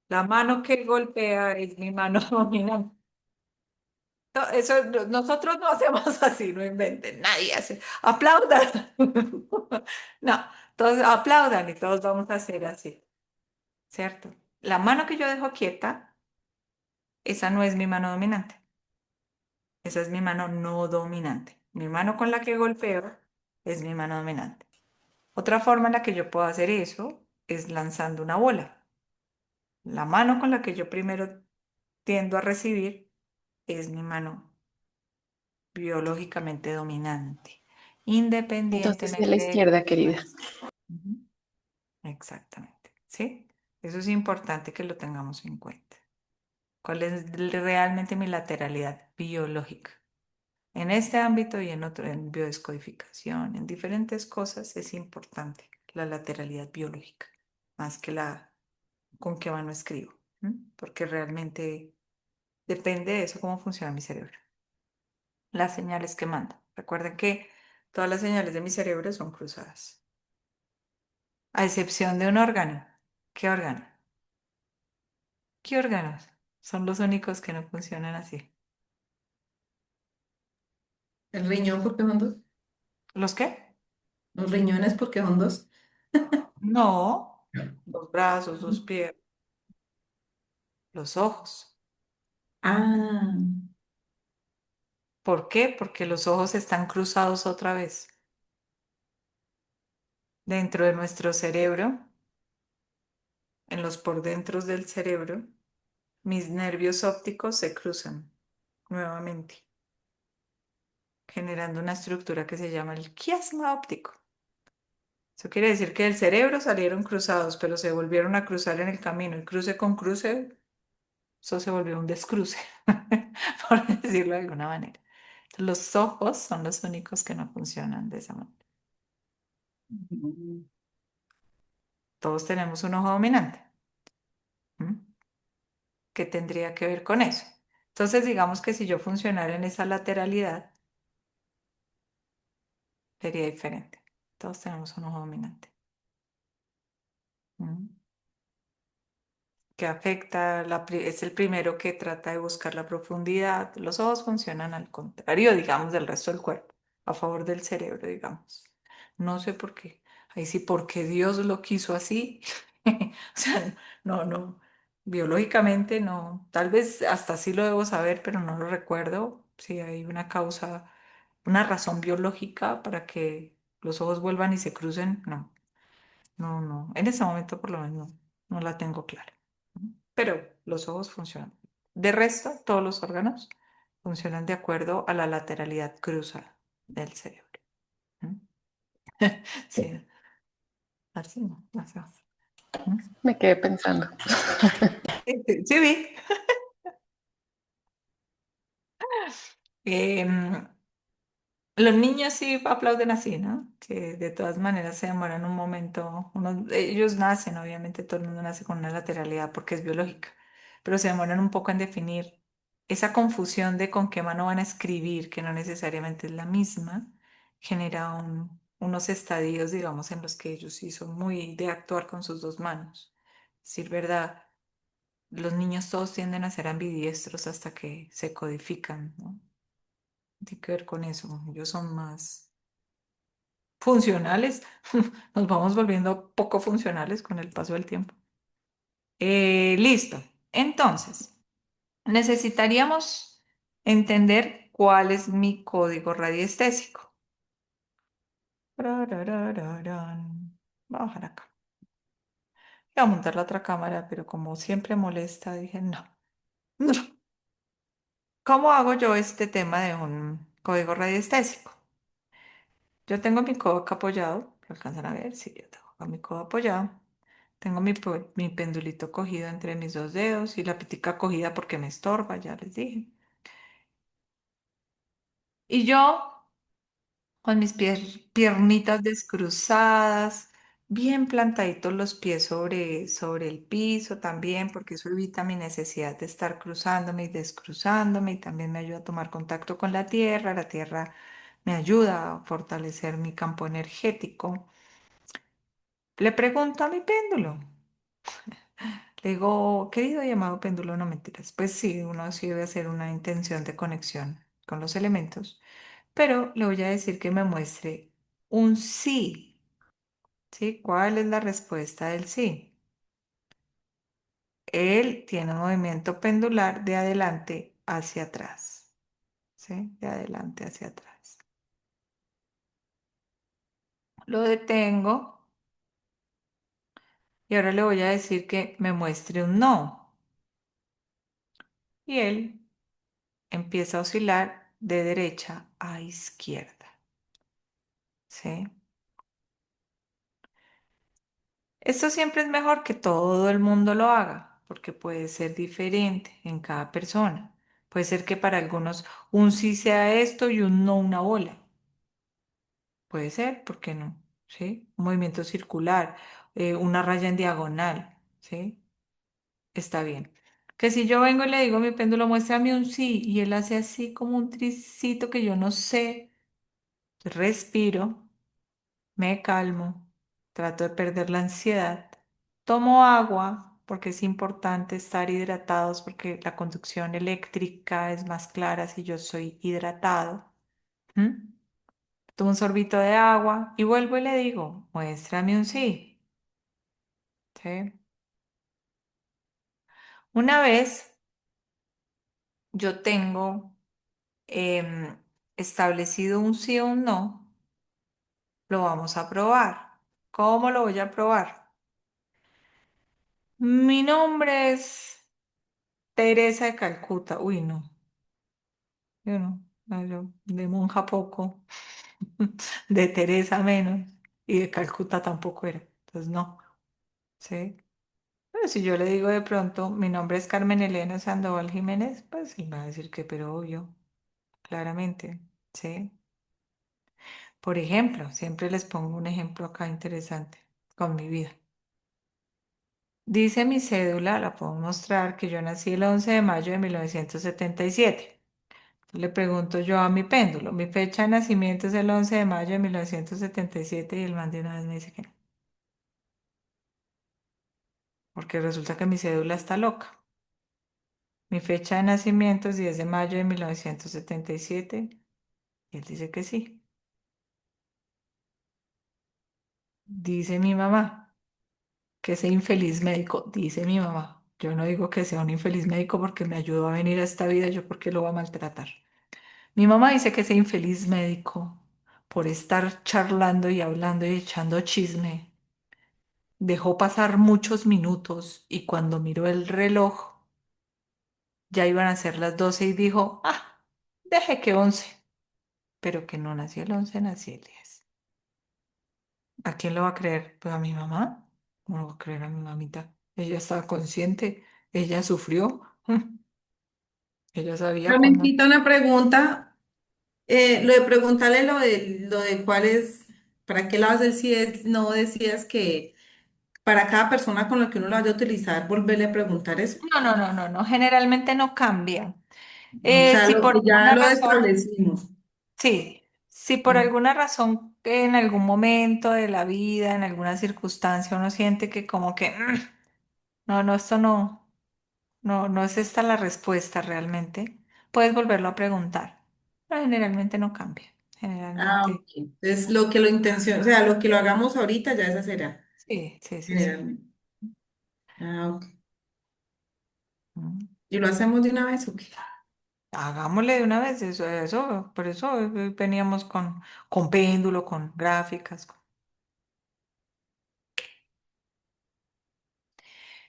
La mano que golpea es mi mano dominante. Eso nosotros no hacemos así, no inventen, nadie hace. Aplaudan. No, todos aplaudan y todos vamos a hacer así, ¿cierto? La mano que yo dejo quieta, esa no es mi mano dominante, esa es mi mano no dominante. Mi mano con la que golpeo es mi mano dominante. Otra forma en la que yo puedo hacer eso es lanzando una bola. La mano con la que yo primero tiendo a recibir es mi mano biológicamente dominante, Entonces de la independientemente de izquierda, cómo yo querida. nazca. Ujú. Exactamente, ¿sí? Eso es importante que lo tengamos en cuenta. ¿Cuál es realmente mi lateralidad biológica? En este ámbito y en otro, en biodescodificación, en diferentes cosas, es importante la lateralidad biológica, más que la con qué mano escribo, ¿m? Porque realmente depende de eso cómo funciona mi cerebro. Las señales que manda. Recuerden que todas las señales de mi cerebro son cruzadas, a excepción de un órgano. ¿Qué órgano? ¿Qué órganos? Son los únicos que no funcionan así. El riñón porque son dos. ¿Los qué? Los riñones porque son dos. No, los brazos, los pies, los ojos. Ah, ¿Por qué? Porque los ojos están cruzados otra vez. Dentro de nuestro cerebro, en los por dentro del cerebro, mis nervios ópticos se cruzan nuevamente, generando una estructura que se llama el quiasma óptico. Eso quiere decir que del cerebro salieron cruzados, pero se volvieron a cruzar en el camino. Y cruce con cruce, eso se volvió un descruce, por decirlo de alguna manera. Los ojos son los únicos que no funcionan de esa manera. mm, Todos tenemos un ojo dominante. ¿M? ¿Qué tendría que ver con eso? Entonces, digamos que si yo funcionara en esa lateralidad, sería diferente. Todos tenemos un ojo dominante. ¿M? Que afecta, es el primero que trata de buscar la profundidad. Los ojos funcionan al contrario, digamos, del resto del cuerpo, a favor del cerebro, digamos. No sé por qué. Ahí sí, porque Dios lo quiso así. O sea, no, no, biológicamente no. Tal vez hasta sí lo debo saber, pero no lo recuerdo. Si hay una causa, una razón biológica para que los ojos vuelvan y se crucen, no. No, no, en ese momento por lo menos no, no la tengo clara. ¿No? Pero los ojos funcionan. De resto, todos los órganos funcionan de acuerdo a la lateralidad cruzada del cerebro. ¿No? Sí, así no, así no. ¿No? Me quedé pensando. Sí, sí, sí vi. Em, Los niños sí aplauden así, ¿no? Que de todas maneras se demoran un momento. Ellos nacen, obviamente todo el mundo nace con una lateralidad porque es biológica, pero se demoran un poco en definir esa confusión de con qué mano van a escribir, que no necesariamente es la misma, genera unos estadios, digamos, en los que ellos sí son muy de actuar con sus dos manos. Es decir, ¿verdad? Los niños todos tienden a ser ambidiestros hasta que se codifican, ¿no? Tiene que ver con eso. Ellos son más funcionales, nos vamos volviendo poco funcionales con el paso del tiempo. Listo. Entonces, necesitaríamos entender cuál es mi código radiestésico. Prararararán. Voy a bajar acá. Voy a montar la otra cámara, pero como siempre molesta, dije, no. No. ¿Cómo hago yo este tema de un código radiestésico? Yo tengo mi codo acá apoyado, ¿lo alcanzan a ver? Sí, yo tengo acá mi codo apoyado. Tengo mi pendulito cogido entre mis dos dedos y la pitica cogida porque me estorba, ya les dije. Y yo con mis piernitas descruzadas, bien plantaditos los pies sobre el piso también, porque eso evita mi necesidad de estar cruzándome y descruzándome y también me ayuda a tomar contacto con la tierra. La tierra me ayuda a fortalecer mi campo energético. Le pregunto a mi péndulo. Le digo, querido y amado péndulo, no mentiras. Pues sí, uno sí debe hacer una intención de conexión con los elementos, pero le voy a decir que me muestre un sí. ¿Sí? ¿Cuál es la respuesta del sí? Él tiene un movimiento pendular de adelante hacia atrás. ¿Sí? De adelante hacia atrás. Lo detengo y ahora le voy a decir que me muestre un no. Y él empieza a oscilar de derecha a izquierda. ¿Sí? Esto siempre es mejor que todo el mundo lo haga, porque puede ser diferente en cada persona. Puede ser que para algunos un sí sea esto y un no una bola. Puede ser, ¿por qué no? ¿Sí? Un movimiento circular, una raya en diagonal, ¿sí? Está bien. Que si yo vengo y le digo a mi péndulo, muéstrame un sí, y él hace así como un tricito que yo no sé, respiro, me calmo, trato de perder la ansiedad, tomo agua, porque es importante estar hidratados, porque la conducción eléctrica es más clara si yo soy hidratado. ¿M? Tomo un sorbito de agua y vuelvo y le digo, muéstrame un sí. ¿Sí? Una vez yo tengo establecido un sí o un no, lo vamos a probar. ¿Cómo lo voy a probar? Mi nombre es Teresa de Calcuta. Uy, no, yo no, no, yo de monja poco, de Teresa menos y de Calcuta tampoco era. Entonces, no, ¿sí? Pero si yo le digo de pronto, mi nombre es Carmen Elena Sandoval Jiménez, pues él va a decir que, pero obvio, claramente, ¿sí? Por ejemplo, siempre les pongo un ejemplo acá interesante con mi vida. Dice mi cédula, la puedo mostrar, que yo nací el 11 de mayo de 1977. Le pregunto yo a mi péndulo, mi fecha de nacimiento es el 11 de mayo de 1977 y el man de una vez me dice que no, porque resulta que mi cédula está loca. Mi fecha de nacimiento es 10 de mayo de 1977 y él dice que sí. Dice mi mamá que ese infeliz médico, dice mi mamá. Yo no digo que sea un infeliz médico porque me ayudó a venir a esta vida, yo porque lo va a maltratar. Mi mamá dice que ese infeliz médico, por estar charlando y hablando y echando chisme, dejó pasar muchos minutos y cuando miró el reloj ya iban a ser las 12 y dijo, ah, deje que 11, pero que no nació el 11, nació el 10. ¿A quién lo va a creer? Pues a mi mamá. No lo va a creer a mi mamita. Ella estaba consciente, ella sufrió, ella sabía cuándo. Carmencita, una pregunta. Lo de preguntarle lo de cuál es, para qué lado es el sí es, no decías que para cada persona con la que uno lo vaya a utilizar, volverle a preguntar eso. No, no, no, no, no, generalmente no cambia. O sea, Si lo por que ya alguna lo razón, establecimos. sí, si por alguna razón en algún momento de la vida, en alguna circunstancia, uno siente que como que, no, no, esto no, no, no es esta la respuesta realmente, puedes volverlo a preguntar. Pero generalmente no cambia. Ah, Generalmente, ok. Entonces, o sea, lo que lo hagamos ahorita, ya esa será, sí, sí, sí, sí. generalmente. Ah, ok. Mm. ¿Y lo hacemos de una vez o qué? Hagámosle de una vez eso, por eso veníamos con péndulo, con gráficas.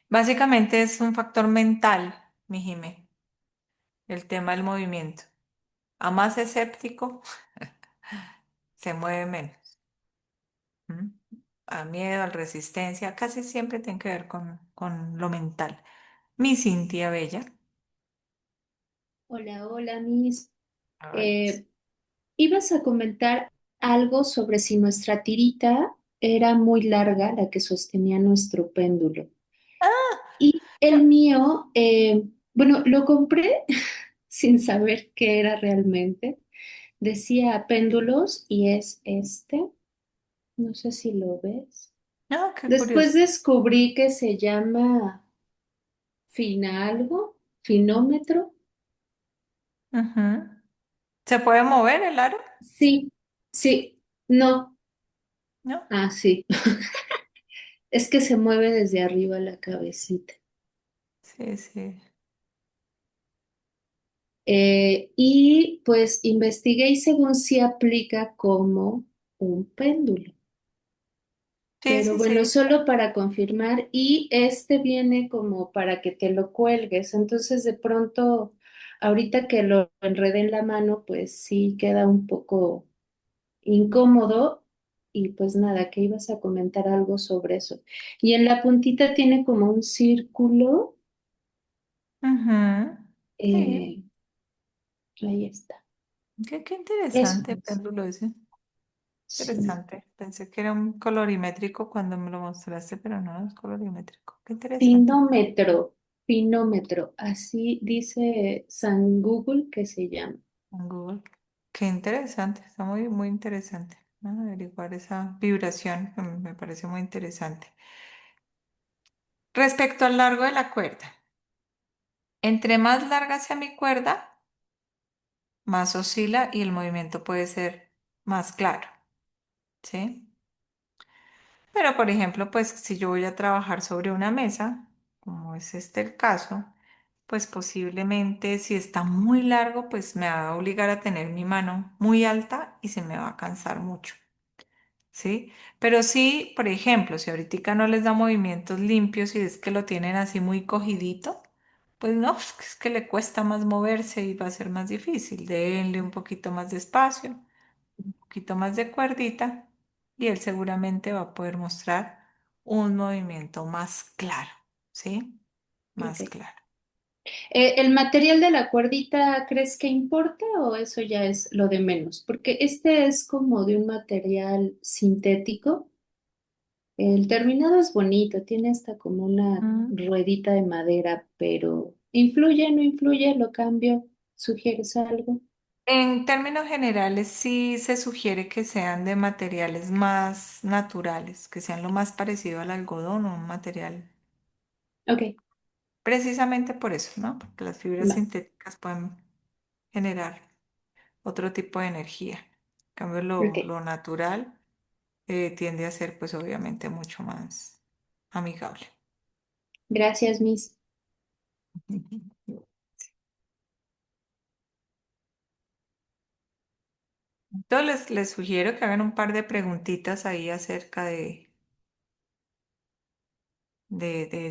Básicamente es un factor mental, mi Jimé, el tema del movimiento. A más escéptico, se mueve menos. ¿M? A miedo, a resistencia, casi siempre tiene que ver con lo mental. Mi Cintia Bella. Hola, hola, Miss. Hola. Eh, Ibas a comentar algo sobre si nuestra tirita era muy larga, la que sostenía nuestro péndulo. Ah, Y no. el mío, bueno, lo compré sin saber qué era realmente. Decía péndulos y es este. No sé si lo ves. No, qué curioso. Después descubrí que se llama fina algo, finómetro. Ujú. ¿Se puede mover el aro? Sí, sí, no. No. Ah, sí. Es que se mueve desde arriba la cabecita. Sí, sí. Y pues investigué y según sí aplica como un péndulo. Sí, Pero sí, bueno, sí. solo para confirmar, y este viene como para que te lo cuelgues. Entonces, de pronto, ahorita que lo enredé en la mano, pues sí queda un poco incómodo. Y pues nada, que ibas a comentar algo sobre eso. Y en la puntita tiene como un círculo. Ujú. Sí. eh, Ahí está. Qué Eso interesante es. péndulo ese. Sí. Interesante. Pensé que era un colorimétrico cuando me lo mostraste, pero no es colorimétrico. Qué interesante. Finómetro, finómetro, así dice San Google que se llama. En Google. Qué interesante. Está muy, muy interesante, ¿no? Averiguar esa vibración me parece muy interesante. Respecto al largo de la cuerda. Entre más larga sea mi cuerda, más oscila y el movimiento puede ser más claro, ¿sí? Pero, por ejemplo, pues si yo voy a trabajar sobre una mesa, como es este el caso, pues posiblemente si está muy largo, pues me va a obligar a tener mi mano muy alta y se me va a cansar mucho, ¿sí? Pero sí, por ejemplo, si ahorita no les da movimientos limpios y es que lo tienen así muy cogidito, pues no, es que le cuesta más moverse y va a ser más difícil. Denle un poquito más de espacio, poquito más de cuerdita y él seguramente va a poder mostrar un movimiento más claro, ¿sí? Más Ok. claro. ¿El material de la cuerdita crees que importa o eso ya es lo de menos? Porque este es como de un material sintético. El terminado es bonito, tiene hasta como una Mm. ruedita de madera, pero ¿influye, no influye? ¿Lo cambio? ¿Sugieres algo? En términos generales, sí se sugiere que sean de materiales más naturales, que sean lo más parecido al algodón o un material, Ok, precisamente por eso, ¿no? Porque las fibras va, sintéticas pueden generar otro tipo de energía. En cambio, ok. lo natural tiende a ser, pues obviamente, mucho más amigable. Gracias, Miss. Entonces les sugiero que hagan un par de preguntitas ahí acerca de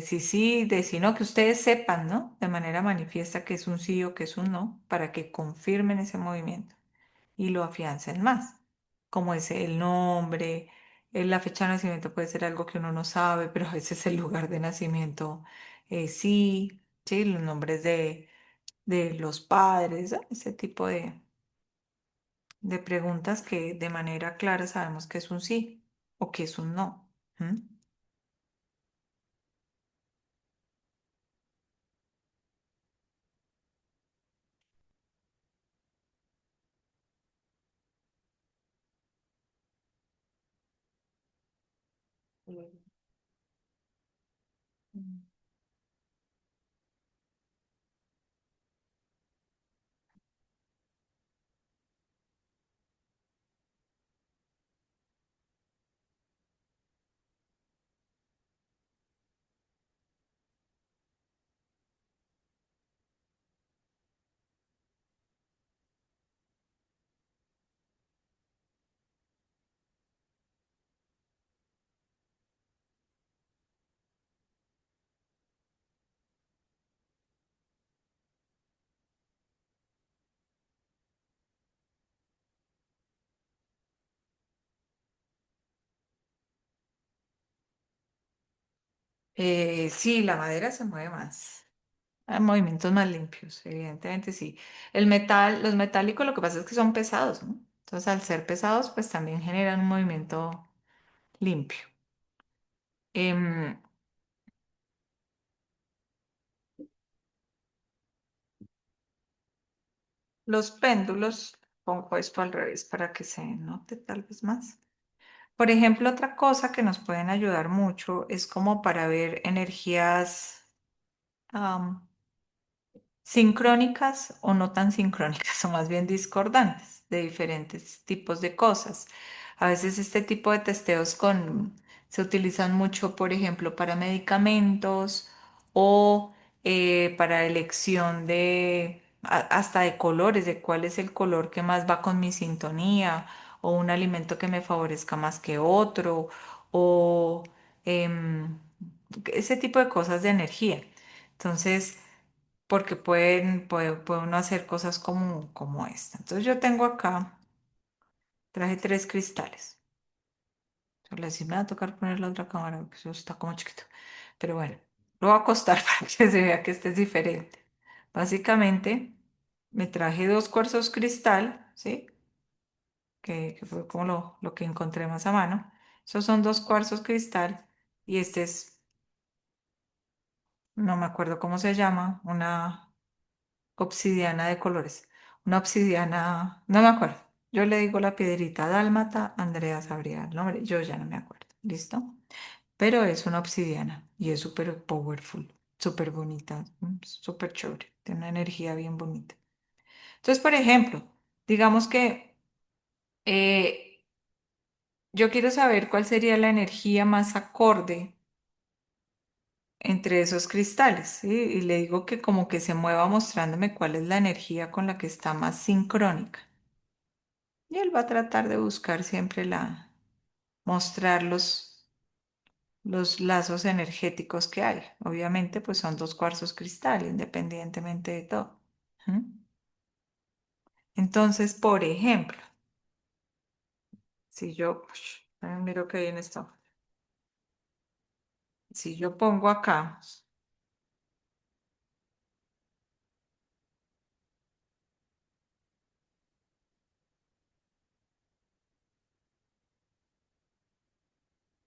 si sí, de si no, que ustedes sepan, ¿no? De manera manifiesta que es un sí o que es un no, para que confirmen ese movimiento y lo afiancen más, como es el nombre, la fecha de nacimiento puede ser algo que uno no sabe, pero a veces el lugar de nacimiento sí, sí, los nombres de los padres, ¿no? Ese tipo de preguntas que de manera clara sabemos que es un sí o que es un no. ¿M? Sí, la madera se mueve más. Hay movimientos más limpios, evidentemente sí. El metal, los metálicos lo que pasa es que son pesados, ¿no? Entonces al ser pesados, pues también generan un movimiento limpio. Em, los péndulos, pongo esto al revés para que se note tal vez más. Por ejemplo, otra cosa que nos pueden ayudar mucho es como para ver energías sincrónicas o no tan sincrónicas, o más bien discordantes de diferentes tipos de cosas. A veces este tipo de testeos se utilizan mucho, por ejemplo, para medicamentos o para elección hasta de colores, de cuál es el color que más va con mi sintonía o un alimento que me favorezca más que otro o em, ese tipo de cosas de energía. Entonces, porque puede uno hacer cosas como esta. Entonces yo tengo acá, traje tres cristales. Solo así me va a tocar poner la otra cámara, porque eso está como chiquito. Pero bueno, lo voy a acostar para que se vea que este es diferente. Básicamente, me traje dos cuarzos cristal, ¿sí? Que fue como lo que encontré más a mano. Esos son dos cuarzos cristal y este es, no me acuerdo cómo se llama, una obsidiana de colores. Una obsidiana, no me acuerdo. Yo le digo la piedrita dálmata, Andrea sabría el nombre, yo ya no me acuerdo. ¿Listo? Pero es una obsidiana y es súper powerful, súper bonita, súper chévere, tiene una energía bien bonita. Entonces, por ejemplo, digamos que eh, yo quiero saber cuál sería la energía más acorde entre esos cristales, ¿sí? Y le digo que como que se mueva mostrándome cuál es la energía con la que está más sincrónica. Y él va a tratar de buscar siempre mostrar los lazos energéticos que hay. Obviamente, pues son dos cuarzos cristal, independientemente de todo. ¿Mm? Entonces, por ejemplo, si yo, miro que bien esto. Si yo pongo acá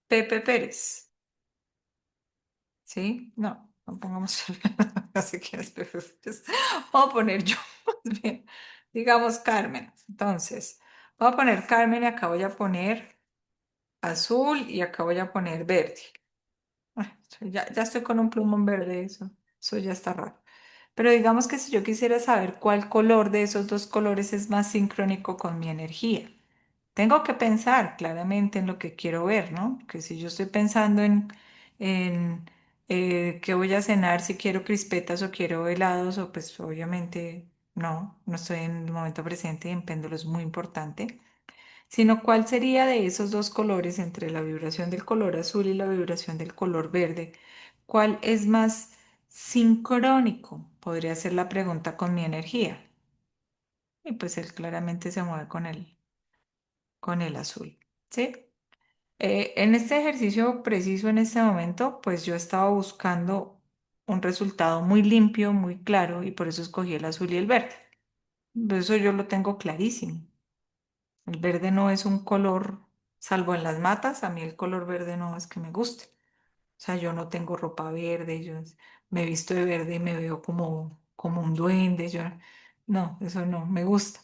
Pepe Pérez, ¿sí? No, no pongamos, así que es Pepe Pérez. Voy a poner yo, más bien, digamos Carmen. Entonces, voy a poner Carmen y acá voy a poner azul y acá voy a poner verde. Ay, ya estoy con un plumón verde, eso ya está raro. Pero digamos que si yo quisiera saber cuál color de esos dos colores es más sincrónico con mi energía, tengo que pensar claramente en lo que quiero ver, ¿no? Que si yo estoy pensando en qué voy a cenar, si quiero crispetas o quiero helados, o pues obviamente no estoy en el momento presente y en péndulo es muy importante, sino cuál sería de esos dos colores entre la vibración del color azul y la vibración del color verde, cuál es más sincrónico, podría ser la pregunta con mi energía. Y pues él claramente se mueve con el azul, ¿sí? En este ejercicio preciso en este momento, pues yo estaba buscando un resultado muy limpio, muy claro, y por eso escogí el azul y el verde. Eso yo lo tengo clarísimo. El verde no es un color, salvo en las matas, a mí el color verde no es que me guste. O sea, yo no tengo ropa verde, yo me visto de verde y me veo como un duende, no, eso no me gusta.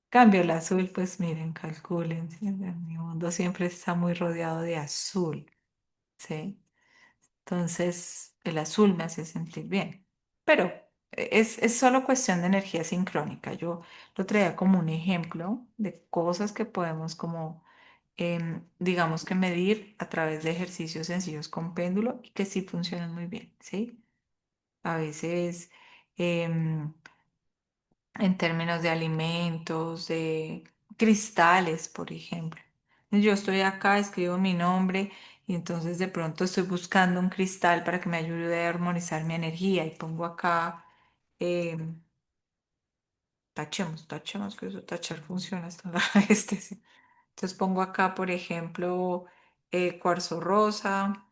Cambio el azul, pues miren, calculen, ¿sí? Mi mundo siempre está muy rodeado de azul, ¿sí? Entonces, el azul me hace sentir bien. Pero es solo cuestión de energía sincrónica. Yo lo traía como un ejemplo de cosas que podemos como, digamos que medir a través de ejercicios sencillos con péndulo y que sí funcionan muy bien, ¿sí? A veces, em, en términos de alimentos, de cristales, por ejemplo. Yo estoy acá, escribo mi nombre y entonces de pronto estoy buscando un cristal para que me ayude a armonizar mi energía y pongo acá, eh, tachemos, que eso tachar funciona hasta la este, sí. Entonces pongo acá, por ejemplo, cuarzo rosa,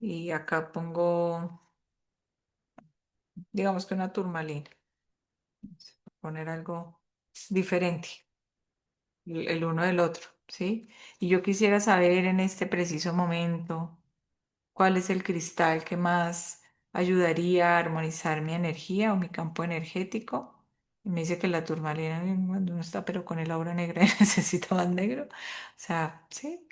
Y acá pongo, digamos que una turmalina. Poner algo diferente, el uno del otro, ¿sí? Y yo quisiera saber en este preciso momento cuál es el cristal que más ayudaría a armonizar mi energía o mi campo energético. Y me dice que la turmalina, cuando uno está pero con el aura negra necesita más negro. O sea, sí,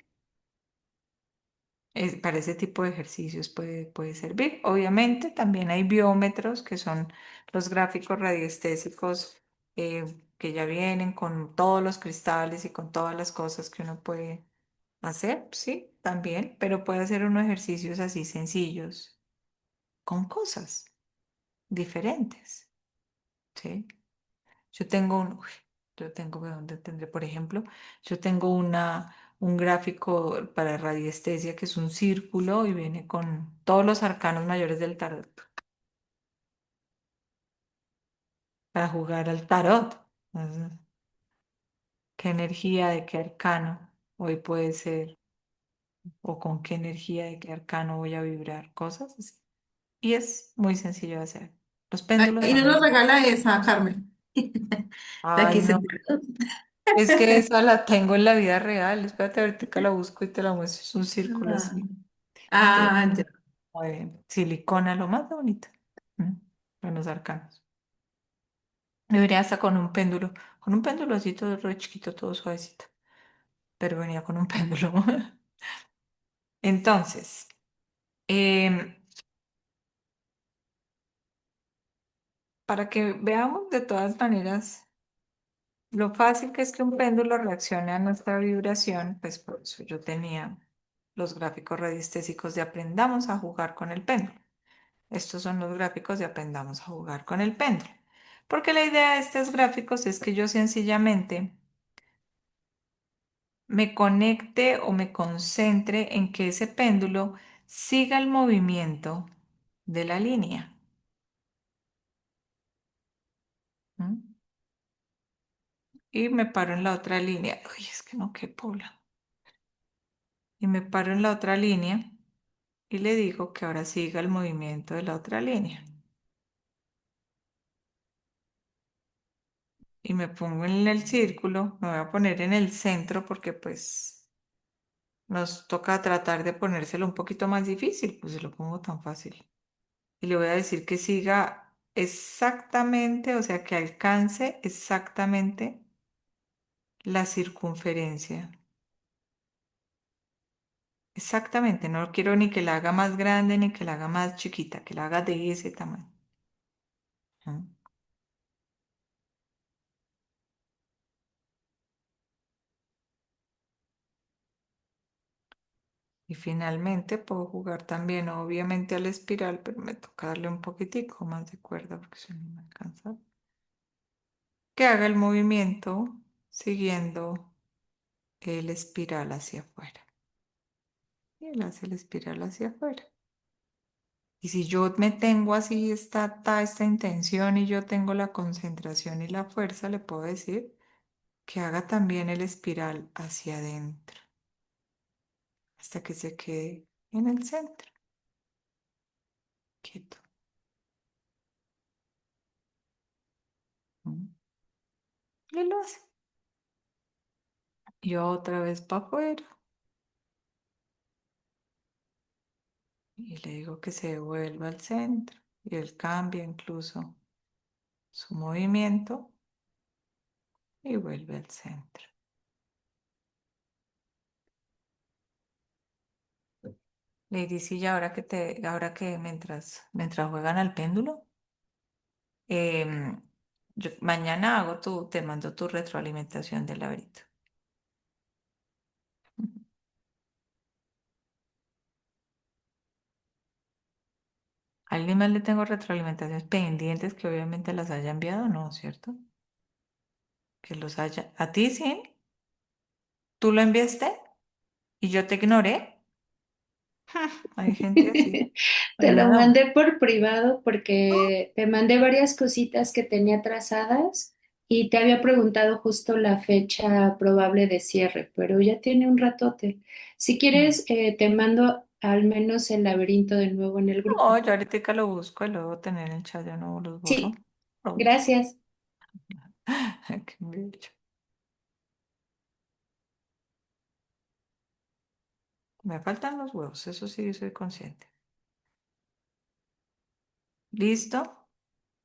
para ese tipo de ejercicios puede servir. Obviamente también hay biómetros que son los gráficos radiestésicos que ya vienen con todos los cristales y con todas las cosas que uno puede hacer, sí, también, pero puede hacer unos ejercicios así sencillos con cosas diferentes, ¿sí? Yo tengo yo tengo, ¿de dónde tendré? Por ejemplo, yo tengo un gráfico para radiestesia que es un círculo y viene con todos los arcanos mayores del tarot para jugar al tarot. Entonces, ¿qué energía de qué arcano hoy puede ser? ¿O con qué energía de qué arcano voy a vibrar? Cosas así. Y es muy sencillo de hacer. Los péndulos Y no nos también. regala esa, Carmen. La Ay, que se... no. Es que esa la tengo en la vida real. Espérate, ahorita la busco y te la muestro. Es un círculo Ah, así. De ya. silicona, lo más bonito. ¿Mm? En los arcanos. Debería hasta con un péndulo así todo re chiquito, todo suavecito. Pero venía con un péndulo. Entonces, em, para que veamos de todas maneras lo fácil que es que un péndulo reaccione a nuestra vibración, pues por eso yo tenía los gráficos radiestésicos de aprendamos a jugar con el péndulo. Estos son los gráficos de aprendamos a jugar con el péndulo. Porque la idea de estos gráficos es que yo sencillamente me conecte o me concentre en que ese péndulo siga el movimiento de la línea. ¿M? Y me paro en la otra línea. Uy, es que no, qué pobla. Y me paro en la otra línea y le digo que ahora siga el movimiento de la otra línea. Y me pongo en el círculo, me voy a poner en el centro porque pues nos toca tratar de ponérselo un poquito más difícil, pues se lo pongo tan fácil. Y le voy a decir que siga exactamente, o sea, que alcance exactamente la circunferencia. Exactamente, no quiero ni que la haga más grande ni que la haga más chiquita, que la haga de ese tamaño. ¿Mm? Y finalmente puedo jugar también, obviamente, a la espiral, pero me toca darle un poquitico más de cuerda porque si no me alcanza. Que haga el movimiento siguiendo el espiral hacia afuera. Y él hace el espiral hacia afuera. Y si yo me tengo así esta intención y yo tengo la concentración y la fuerza, le puedo decir que haga también el espiral hacia adentro, hasta que se quede en el centro, quieto. ¿Mm? Y él lo hace. Y otra vez para afuera. Y le digo que se devuelva al centro. Y él cambia incluso su movimiento y vuelve al centro. Lady, sí, y ahora que mientras juegan al péndulo, em, mañana te mando tu retroalimentación del laberito. A alguien más le tengo retroalimentaciones pendientes que obviamente las haya enviado, ¿no? ¿Cierto? Que los haya. ¿A ti sí? ¿Tú lo enviaste? ¿Y yo te ignoré? Hay gente así. Te lo Mañana. mandé por privado porque te mandé varias cositas que tenía trazadas y te había preguntado justo la fecha probable de cierre, pero ya tiene un ratote. Si Mm. quieres, te mando al menos el laberinto de nuevo en el No, grupo. yo ahorita lo busco y lo debo tener en el chat, ya no los borro. Sí, Lo busco. gracias. Qué bello. Me faltan los huevos, eso sí soy consciente. ¿Listo?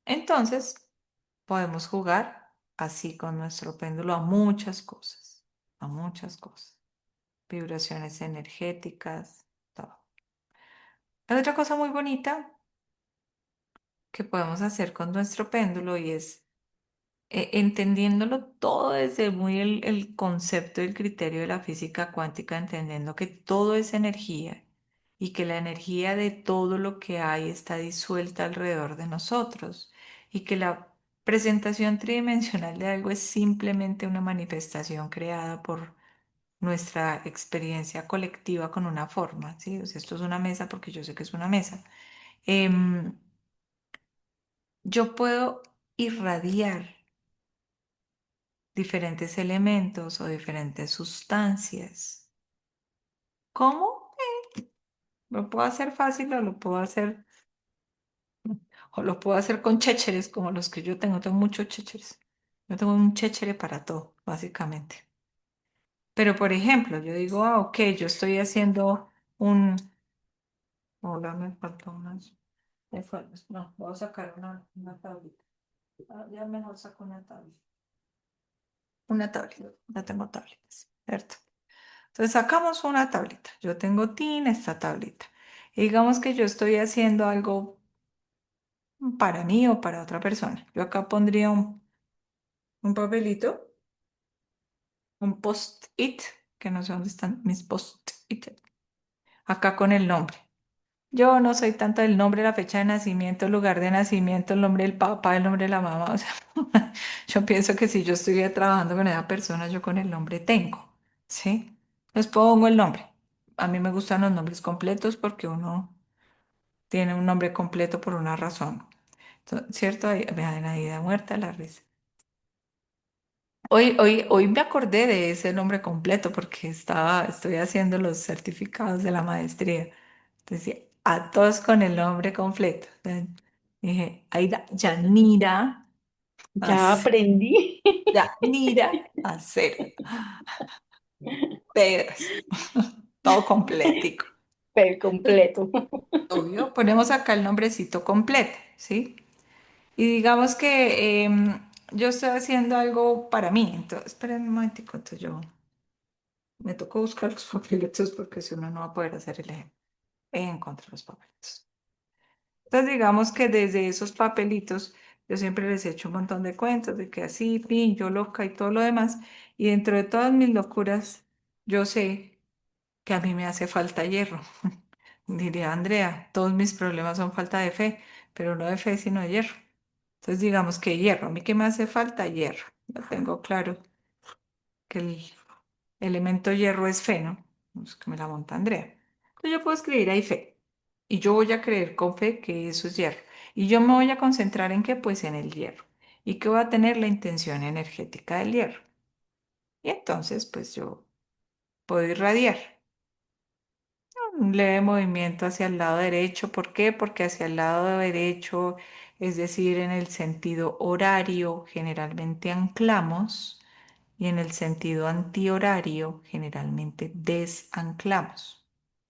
Entonces, podemos jugar así con nuestro péndulo a muchas cosas, a muchas cosas. Vibraciones energéticas, todo. Hay otra cosa muy bonita que podemos hacer con nuestro péndulo y es entendiéndolo todo desde muy el concepto y el criterio de la física cuántica, entendiendo que todo es energía y que la energía de todo lo que hay está disuelta alrededor de nosotros y que la presentación tridimensional de algo es simplemente una manifestación creada por nuestra experiencia colectiva con una forma, ¿sí? O sea, esto es una mesa porque yo sé que es una mesa. Em, yo puedo irradiar diferentes elementos o diferentes sustancias. ¿Cómo? Lo puedo hacer fácil o lo puedo hacer con chécheres como los que yo tengo. Tengo muchos chécheres. Yo tengo un chéchere para todo, básicamente. Pero, por ejemplo, yo digo, ok, yo estoy haciendo un... Hola, me faltó unas... No, voy a sacar una tablita. Ya mejor saco una tablita. Una tablita. Ya tengo tabletas, ¿cierto? Entonces sacamos una tablita. Yo tengo tin esta tablita. Y digamos que yo estoy haciendo algo para mí o para otra persona. Yo acá pondría un papelito, un post-it, que no sé dónde están mis post-it, acá con el nombre. Yo no soy tanto del nombre, la fecha de nacimiento, el lugar de nacimiento, el nombre del papá, el nombre de la mamá. O sea, yo pienso que si yo estuviera trabajando con esa persona, yo con el nombre tengo, ¿sí? Les pongo el nombre. A mí me gustan los nombres completos porque uno tiene un nombre completo por una razón. ¿Cierto? Vean, ahí da muerta la risa. Hoy me acordé de ese nombre completo porque estoy haciendo los certificados de la maestría. Entonces, a todos con el nombre completo. Entonces, dije, Aida Yanira Ya Ac- aprendí. Yanira Acero. Pedras. Todo completico. Per completo. Obvio, ponemos acá el nombrecito completo, ¿sí? Y digamos que yo estoy haciendo algo para mí. Entonces, esperen un momentico, entonces yo me tocó buscar los papelitos porque si uno no va a poder hacer el ejemplo. Encontré los papelitos. Entonces, digamos que desde esos papelitos yo siempre les echo un montón de cuentos de que así, pin, yo loca y todo lo demás. Y dentro de todas mis locuras, yo sé que a mí me hace falta hierro. Diría Andrea, todos mis problemas son falta de fe, pero no de fe, sino de hierro. Entonces, digamos que hierro, a mí que me hace falta hierro. Ya tengo claro que el elemento hierro es fe, ¿no? Es que me la monta Andrea. Entonces, yo puedo escribir ahí fe. Y yo voy a creer con fe que eso es hierro. Y yo me voy a concentrar en qué, pues en el hierro. Y que voy a tener la intención energética del hierro. Y entonces, pues yo puedo irradiar. Un leve movimiento hacia el lado derecho. ¿Por qué? Porque hacia el lado derecho, es decir, en el sentido horario, generalmente anclamos y en el sentido antihorario, generalmente desanclamos.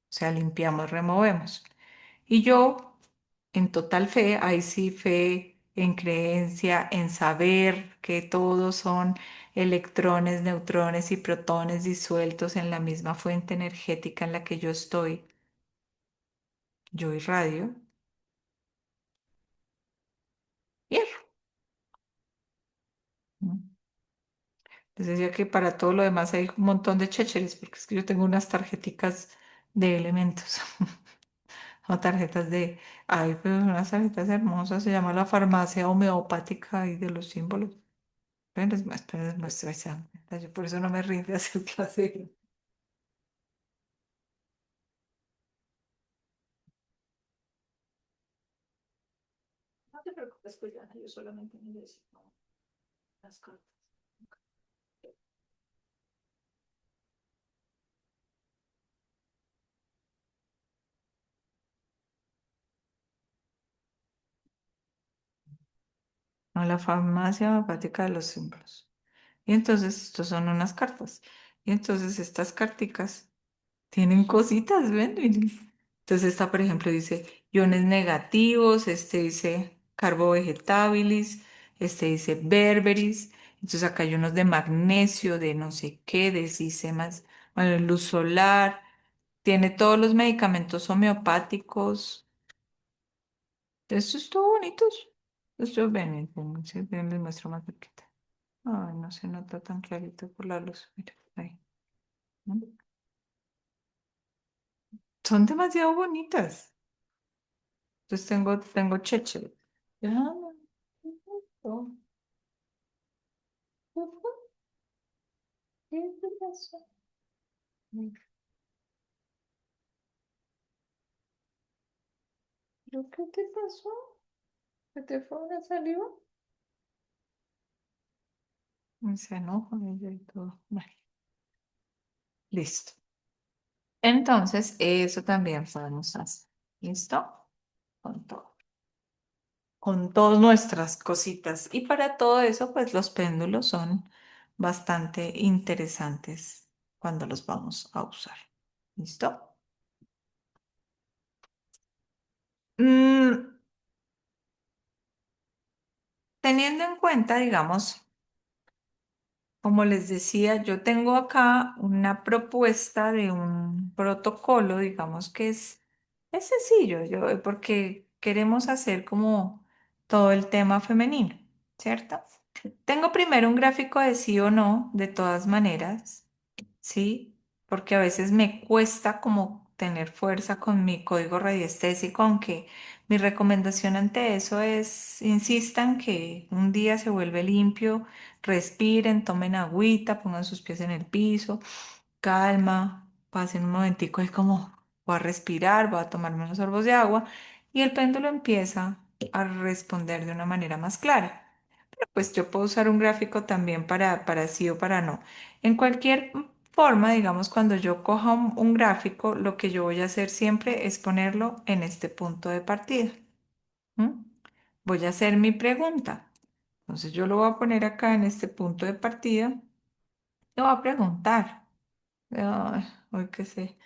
O sea, limpiamos, removemos. Y yo, en total fe, ahí sí fe en creencia, en saber que todos son electrones, neutrones y protones disueltos en la misma fuente energética en la que yo estoy. Yo irradio hierro. ¿No? Les decía que para todo lo demás hay un montón de chécheres, porque es que yo tengo unas tarjeticas de elementos. O tarjetas de, hay pues unas tarjetas hermosas, se llama la farmacia homeopática y de los símbolos. Pero les muestro esa. Yo por eso no me rinde hacer clase. No te preocupes, Juliana, yo solamente necesito las cartas. a la farmacia homeopática de los símbolos. Y entonces, estos son unas cartas. Y entonces estas carticas tienen cositas, ¿ven? Miren. Entonces esta, por ejemplo, dice iones negativos, este dice carbovegetabilis, este dice berberis. Entonces acá hay unos de magnesio, de no sé qué, de sistemas, bueno, luz solar. Tiene todos los medicamentos homeopáticos. Estos están bonitos. Estos ven, ven, si ven, les muestro más cerquita. Ay, no se nota tan clarito por la luz. Mira, ahí. ¿No? Son demasiado bonitas. Entonces tengo cheche. Ya, no, ¿qué te pasó? ¿Pero qué te pasó? ¿Se te fue una saliva? Y se enoja ella y todo. Bueno, listo. Entonces, eso también podemos hacer. ¿Listo? Con todo. Con todas nuestras cositas. Y para todo eso, pues los péndulos son bastante interesantes cuando los vamos a usar. ¿Listo? Mm, teniendo en cuenta, digamos, como les decía, yo tengo acá una propuesta de un protocolo, digamos que es sencillo, porque queremos hacer como todo el tema femenino, ¿cierto? Tengo primero un gráfico de sí o no, de todas maneras. ¿Sí? Porque a veces me cuesta como tener fuerza con mi código radiestésico, aunque mi recomendación ante eso es, insistan que un día se vuelve limpio, respiren, tomen agüita, pongan sus pies en el piso, calma, pasen un momentico, es como voy a respirar, voy a tomar menos sorbos de agua y el péndulo empieza a responder de una manera más clara. Pues yo puedo usar un gráfico también para sí o para no. En cualquier forma, digamos, cuando yo coja un gráfico, lo que yo voy a hacer siempre es ponerlo en este punto de partida. ¿M? Voy a hacer mi pregunta. Entonces yo lo voy a poner acá en este punto de partida. Le voy a preguntar. Ay, hoy qué sé.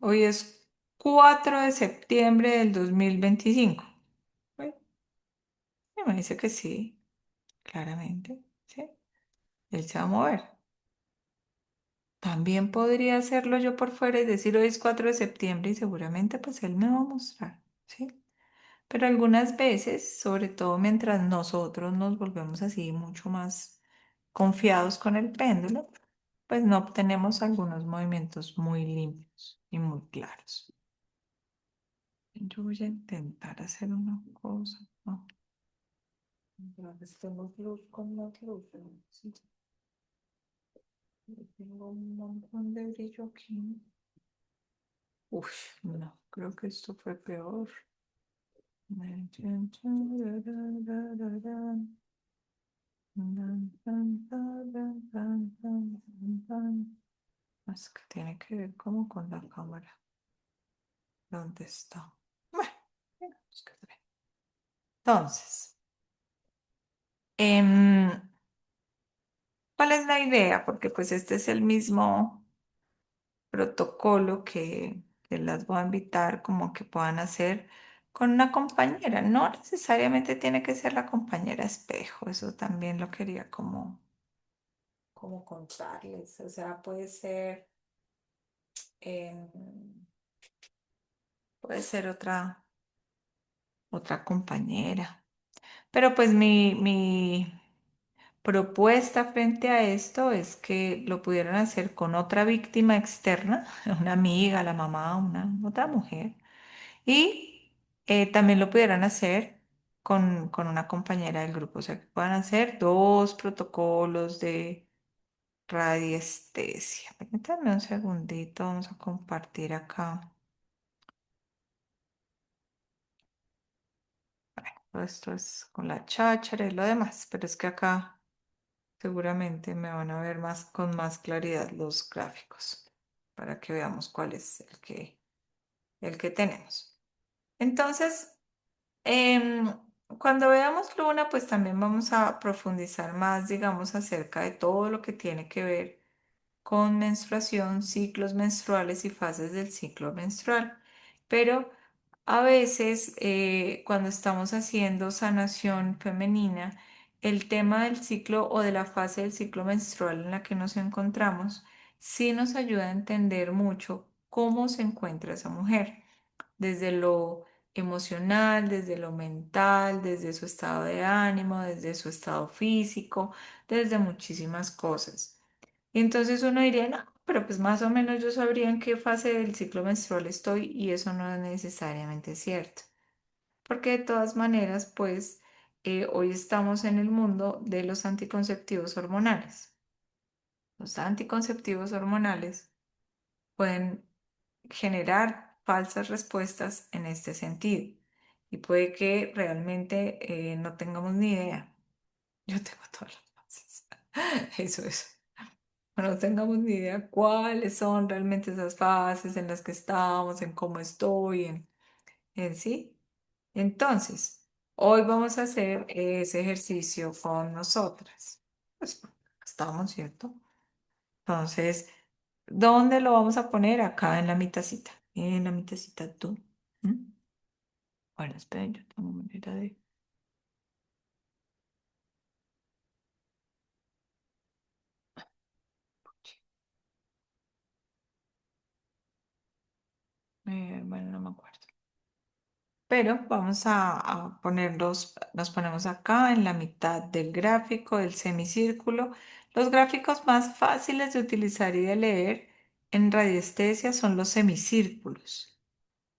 Hoy es 4 de septiembre del 2025. Ay, y me dice que sí, claramente. ¿Sí? Él se va a mover. También podría hacerlo yo por fuera y decir hoy es 4 de septiembre y seguramente pues él me va a mostrar, ¿sí? Pero algunas veces, sobre todo mientras nosotros nos volvemos así mucho más confiados con el péndulo, pues no obtenemos algunos movimientos muy limpios y muy claros. Yo voy a intentar hacer una cosa. ¿No? A ver, tengo luz con más luz. Sí, tengo un montón de brillo aquí. Uf, no, creo que esto fue peor. Es que tiene que ver como con la cámara. ¿Dónde está? Bueno, digamos que está bien. Entonces, em, ¿cuál es la idea? Porque pues este es el mismo protocolo que las voy a invitar como que puedan hacer con una compañera. No necesariamente tiene que ser la compañera espejo, eso también lo quería como contarles. O sea, em, puede ser otra compañera. Pero pues mi propuesta frente a esto es que lo pudieran hacer con otra víctima externa, una amiga, la mamá, una otra mujer. Y también lo pudieran hacer con una compañera del grupo, o sea, que puedan hacer dos protocolos de radiestesia. Permítanme un segundito, vamos a compartir acá. Todo esto es con la cháchara y lo demás, pero es que acá seguramente me van a ver más con más claridad los gráficos para que veamos cuál es el que tenemos. Entonces, Em, cuando veamos luna, pues también vamos a profundizar más, digamos, acerca de todo lo que tiene que ver con menstruación, ciclos menstruales y fases del ciclo menstrual. Pero a veces, cuando estamos haciendo sanación femenina, el tema del ciclo o de la fase del ciclo menstrual en la que nos encontramos, sí nos ayuda a entender mucho cómo se encuentra esa mujer, desde lo emocional, desde lo mental, desde su estado de ánimo, desde su estado físico, desde muchísimas cosas. Y entonces uno diría, no, pero pues más o menos yo sabría en qué fase del ciclo menstrual estoy y eso no es necesariamente cierto. Porque de todas maneras, pues hoy estamos en el mundo de los anticonceptivos hormonales. Los anticonceptivos hormonales pueden generar falsas respuestas en este sentido y puede que realmente no tengamos ni idea. Yo tengo todas las fases. Eso es. No tengamos ni idea cuáles son realmente esas fases en las que estamos, en cómo estoy, en sí. Entonces, hoy vamos a hacer ese ejercicio con nosotras. Pues estamos, ¿cierto? Entonces, ¿dónde lo vamos a poner? Acá en la mitacita. En la mitacita tú. ¿Mm? Bueno, esperen, yo tengo manera de... bueno, no me acuerdo. Pero vamos a ponerlos, nos ponemos acá en la mitad del gráfico, del semicírculo. Los gráficos más fáciles de utilizar y de leer en radiestesia son los semicírculos,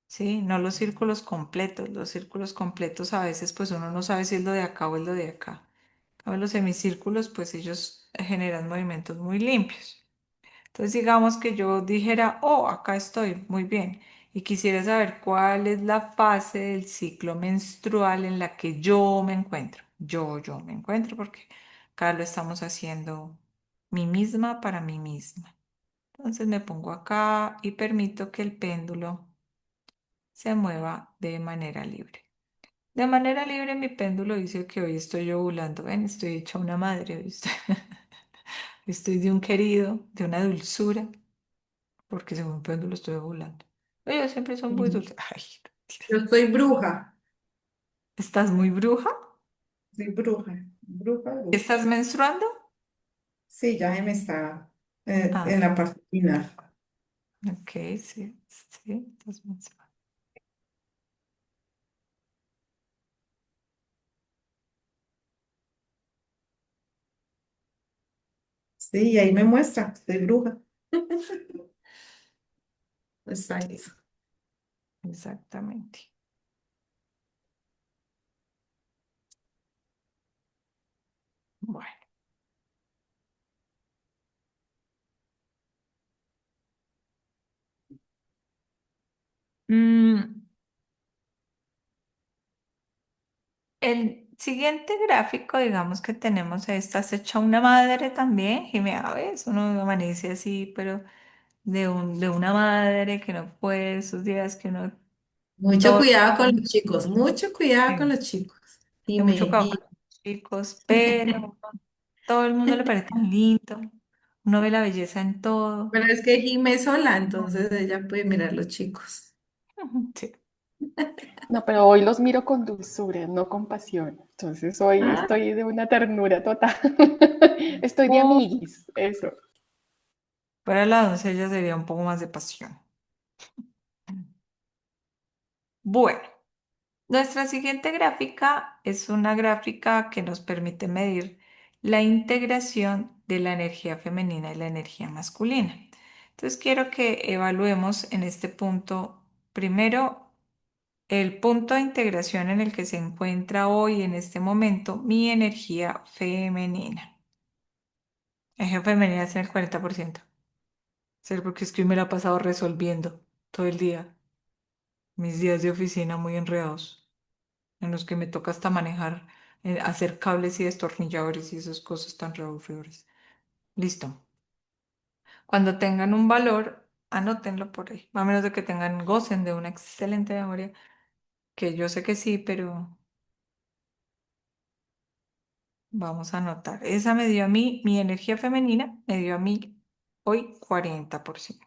¿sí? No los círculos completos. Los círculos completos a veces pues uno no sabe si es lo de acá o es lo de acá. En cambio, los semicírculos pues ellos generan movimientos muy limpios. Entonces, digamos que yo dijera, oh, acá estoy, muy bien, y quisiera saber cuál es la fase del ciclo menstrual en la que yo me encuentro. Yo me encuentro porque acá lo estamos haciendo mí misma para mí misma. Entonces me pongo acá y permito que el péndulo se mueva de manera libre. De manera libre, mi péndulo dice que hoy estoy ovulando. Ven, estoy hecha una madre, hoy estoy, estoy de un querido, de una dulzura porque según péndulo estoy ovulando. Ellos siempre son muy Mm. dulces. Ay, Yo mentiras. soy bruja, ¿Estás muy bruja? soy bruja, bruja, bruja. ¿Estás menstruando? Sí, ya me está en Ah, la parte final. ok, sí, sí, estás menstruando. Sí, y ahí me muestra, soy bruja. Exacto. Exactamente. Bueno. Mm, el siguiente gráfico, digamos que tenemos estás hecha una madre también, Jimena, ¿ves? Uno amanece así, pero de una madre que no puede, esos días que uno Mucho todo cuidado con los chicos, mucho cuidado con sí, los chicos. Y hay me, mucho cuidado con los chicos, pero todo el mundo le parece tan lindo. Uno ve la belleza en todo. pero es que Jime es sola, entonces ella puede mirar los chicos. Sí, No, pero hoy los miro con dulzura, no con pasión. Entonces hoy Ah, estoy de una ternura total. Estoy de oh, amiguis, eso. para la doncella sería un poco más de pasión. Bueno, nuestra siguiente gráfica es una gráfica que nos permite medir la integración de la energía femenina y la energía masculina. Entonces quiero que evaluemos en este punto primero el punto de integración en el que se encuentra hoy en este momento mi energía femenina. Energía femenina es el 40%. Ser porque es que hoy me la he pasado resolviendo todo el día. Mis días de oficina muy enredados, en los que me toca hasta manejar, hacer cables y destornilladores y esas cosas tan aburridoras. Listo. Cuando tengan un valor, anótenlo por ahí. A menos de que tengan, gocen de una excelente memoria, que yo sé que sí, pero Vamos a anotar. Esa me dio a mí, mi energía femenina me dio a mí hoy 40%.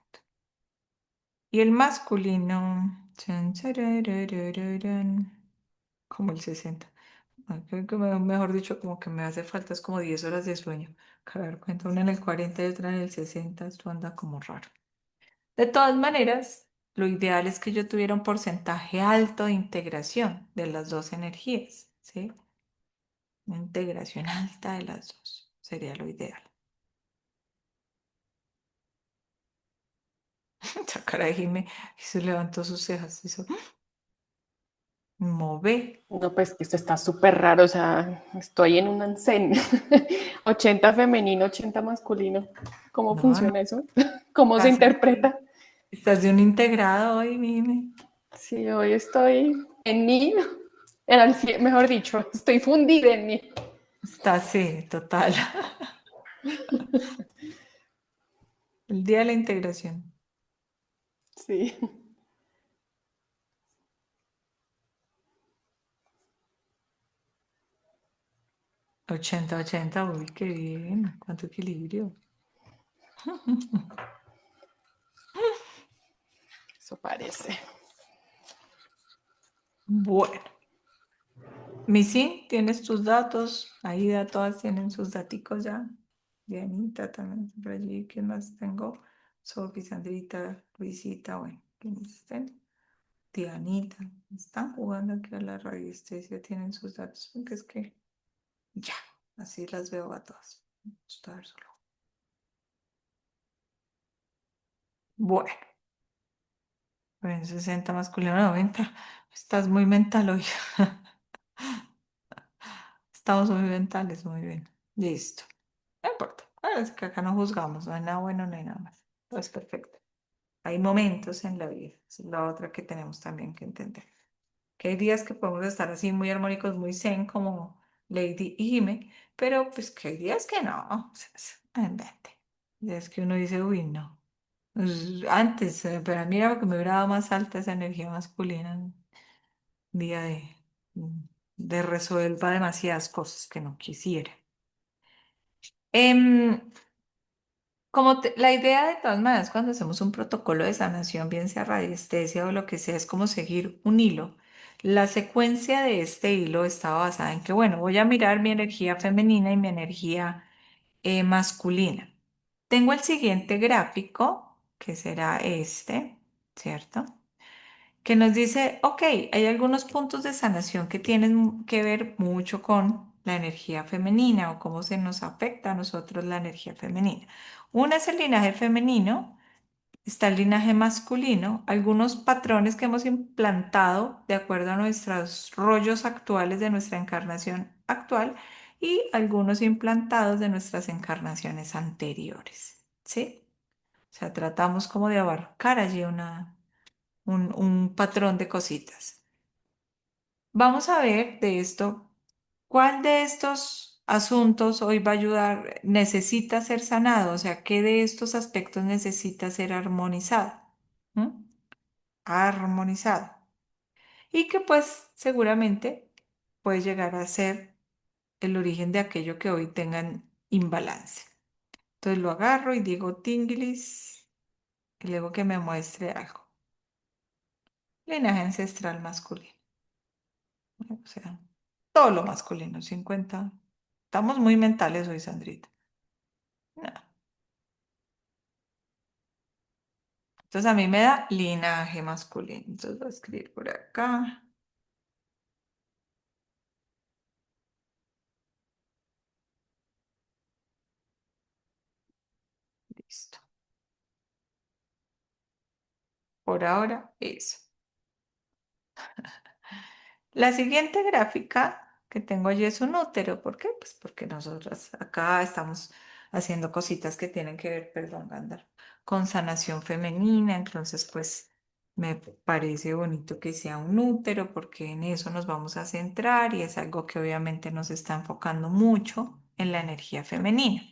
Y el masculino, chan, charararararán, como el 60. Ay, creo que mejor dicho, como que me hace falta, es como 10 horas de sueño. Cada cuenta una en el 40 y otra en el 60, esto anda como raro. De todas maneras, lo ideal es que yo tuviera un porcentaje alto de integración de las dos energías, ¿sí? Una integración alta de las dos sería lo ideal. Esa cara de Jime y se levantó sus cejas, hizo move. No, pues que esto está súper raro, o sea, estoy en un zen. 80 femenino, 80 masculino. ¿Cómo No, no, funciona eso? ¿Cómo se estás, interpreta? estás de un integrado hoy, Jime. Sí, hoy estoy en mí, mejor dicho, estoy fundida en mí. Está, sí, total. El día de la integración. Sí. 80-80, uy, qué bien. Cuánto equilibrio. Eso parece. Bueno, Missy, ¿tienes tus datos? Aida, todas tienen sus daticos ya. Dianita también está por allí. ¿Quién más tengo? Sofi, Sandrita, Luisita, bueno, ¿quiénes estén? Dianita, están jugando aquí a la radiestesia, tienen sus datos, porque es que ya, así las veo a todas. Vamos a ver solo. Bueno, en 60 masculino 90. Estás muy mental hoy. Estamos muy mentales, muy bien. Listo. No importa. Es que acá no juzgamos, no hay nada bueno, no hay nada más. Todo es perfecto. Hay momentos en la vida. Esa es la otra que tenemos también que entender. Que hay días que podemos estar así muy armónicos, muy zen, como Lady y Jime, pero pues que hay días que no. O sea, no invente. Días que uno dice, uy, no. Antes, pero mira que me hubiera dado más alta esa energía masculina. Un día de resuelva demasiadas cosas que no quisiera. Em, la idea de todas maneras cuando hacemos un protocolo de sanación, bien sea radiestesia o lo que sea, es como seguir un hilo. La secuencia de este hilo está basada en que, bueno, voy a mirar mi energía femenina y mi energía masculina. Tengo el siguiente gráfico, que será este, ¿cierto? Que nos dice, ok, hay algunos puntos de sanación que tienen que ver mucho con la energía femenina o cómo se nos afecta a nosotros la energía femenina. Una es el linaje femenino, está el linaje masculino, algunos patrones que hemos implantado de acuerdo a nuestros rollos actuales de nuestra encarnación actual y algunos implantados de nuestras encarnaciones anteriores, ¿sí? O sea, tratamos como de abarcar allí un patrón de cositas. Vamos a ver de esto, ¿cuál de estos asuntos hoy va a ayudar, necesita ser sanado? O sea, ¿qué de estos aspectos necesita ser armonizado? ¿Mm? Armonizado. Y que pues seguramente puede llegar a ser el origen de aquello que hoy tengan imbalance. Entonces lo agarro y digo tingilis y luego que me muestre algo. Linaje ancestral masculino. O sea, todo lo masculino, 50. Estamos muy mentales hoy, Sandrita. No. Entonces a mí me da linaje masculino. Entonces voy a escribir por acá. Listo. Por ahora, eso. La siguiente gráfica que tengo allí es un útero. ¿Por qué? Pues porque nosotras acá estamos haciendo cositas que tienen que ver, perdón, Gandar, con sanación femenina. Entonces, pues me parece bonito que sea un útero porque en eso nos vamos a centrar y es algo que obviamente nos está enfocando mucho en la energía femenina.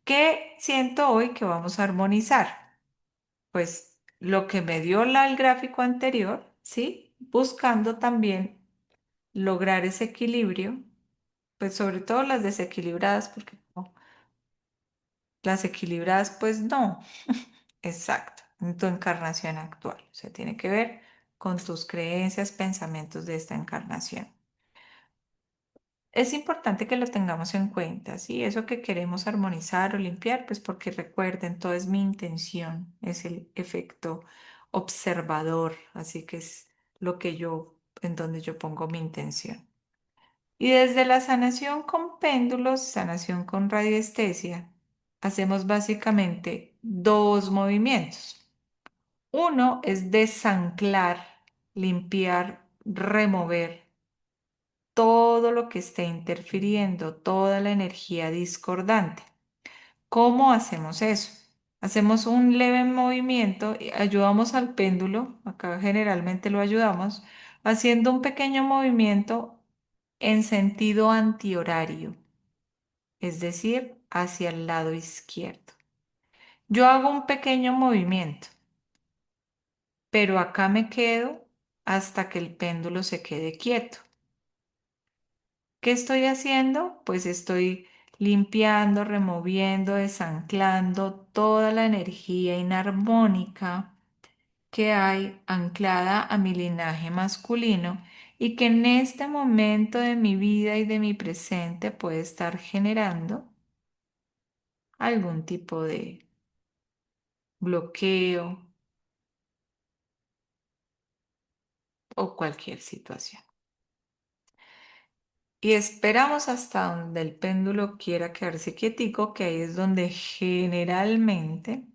¿Qué siento hoy que vamos a armonizar? Pues lo que me dio el gráfico anterior, ¿sí? Buscando también lograr ese equilibrio, pues sobre todo las desequilibradas, porque no, las equilibradas, pues no. Exacto, en tu encarnación actual. O sea, tiene que ver con tus creencias, pensamientos de esta encarnación. Es importante que lo tengamos en cuenta, ¿sí? Eso que queremos armonizar o limpiar, pues porque recuerden, todo es mi intención, es el efecto observador, así que es lo que yo, en donde yo pongo mi intención. Y desde la sanación con péndulos, sanación con radiestesia, hacemos básicamente dos movimientos. Uno es desanclar, limpiar, remover todo lo que esté interfiriendo, toda la energía discordante. ¿Cómo hacemos eso? Hacemos un leve movimiento y ayudamos al péndulo, acá generalmente lo ayudamos, haciendo un pequeño movimiento en sentido antihorario, es decir, hacia el lado izquierdo. Yo hago un pequeño movimiento, pero acá me quedo hasta que el péndulo se quede quieto. ¿Qué estoy haciendo? Pues estoy limpiando, removiendo, desanclando toda la energía inarmónica que hay anclada a mi linaje masculino y que en este momento de mi vida y de mi presente puede estar generando algún tipo de bloqueo o cualquier situación. Y esperamos hasta donde el péndulo quiera quedarse quietico, que ahí es donde generalmente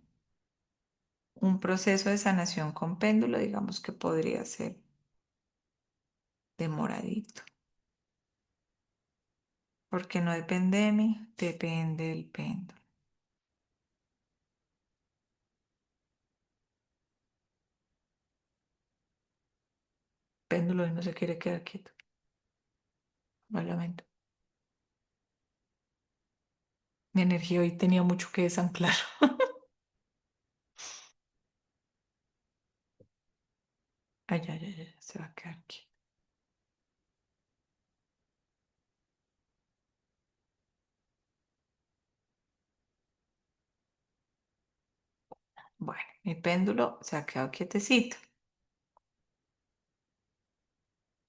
un proceso de sanación con péndulo, digamos que podría ser demoradito, porque no depende de mí, depende del péndulo. Péndulo hoy no se quiere quedar quieto, lo lamento. Mi energía hoy tenía mucho que desanclar. Ay, ay, ay, ay, se va a quedar quieto. Bueno, mi péndulo se ha quedado quietecito.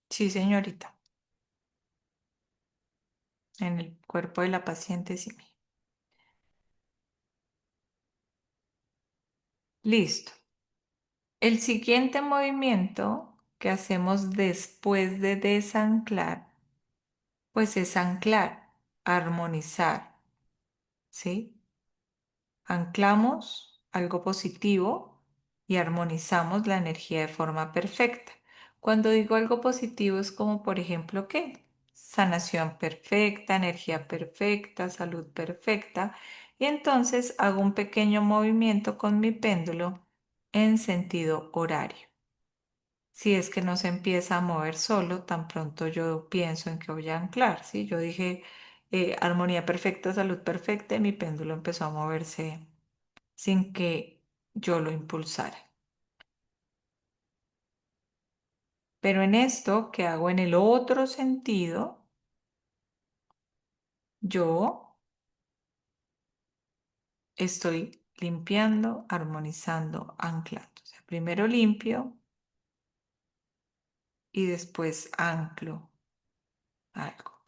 Sí, señorita, en el cuerpo de la paciente, sí. Listo. El siguiente movimiento que hacemos después de desanclar, pues es anclar, armonizar, ¿sí? Anclamos algo positivo y armonizamos la energía de forma perfecta. Cuando digo algo positivo es como, por ejemplo, ¿qué? Sanación perfecta, energía perfecta, salud perfecta. Y entonces hago un pequeño movimiento con mi péndulo en sentido horario. Si es que no se empieza a mover solo, tan pronto yo pienso en que voy a anclar, ¿sí? Yo dije armonía perfecta, salud perfecta, y mi péndulo empezó a moverse sin que yo lo impulsara. Pero en esto que hago en el otro sentido, yo estoy limpiando, armonizando, anclando. O sea, primero limpio y después anclo algo.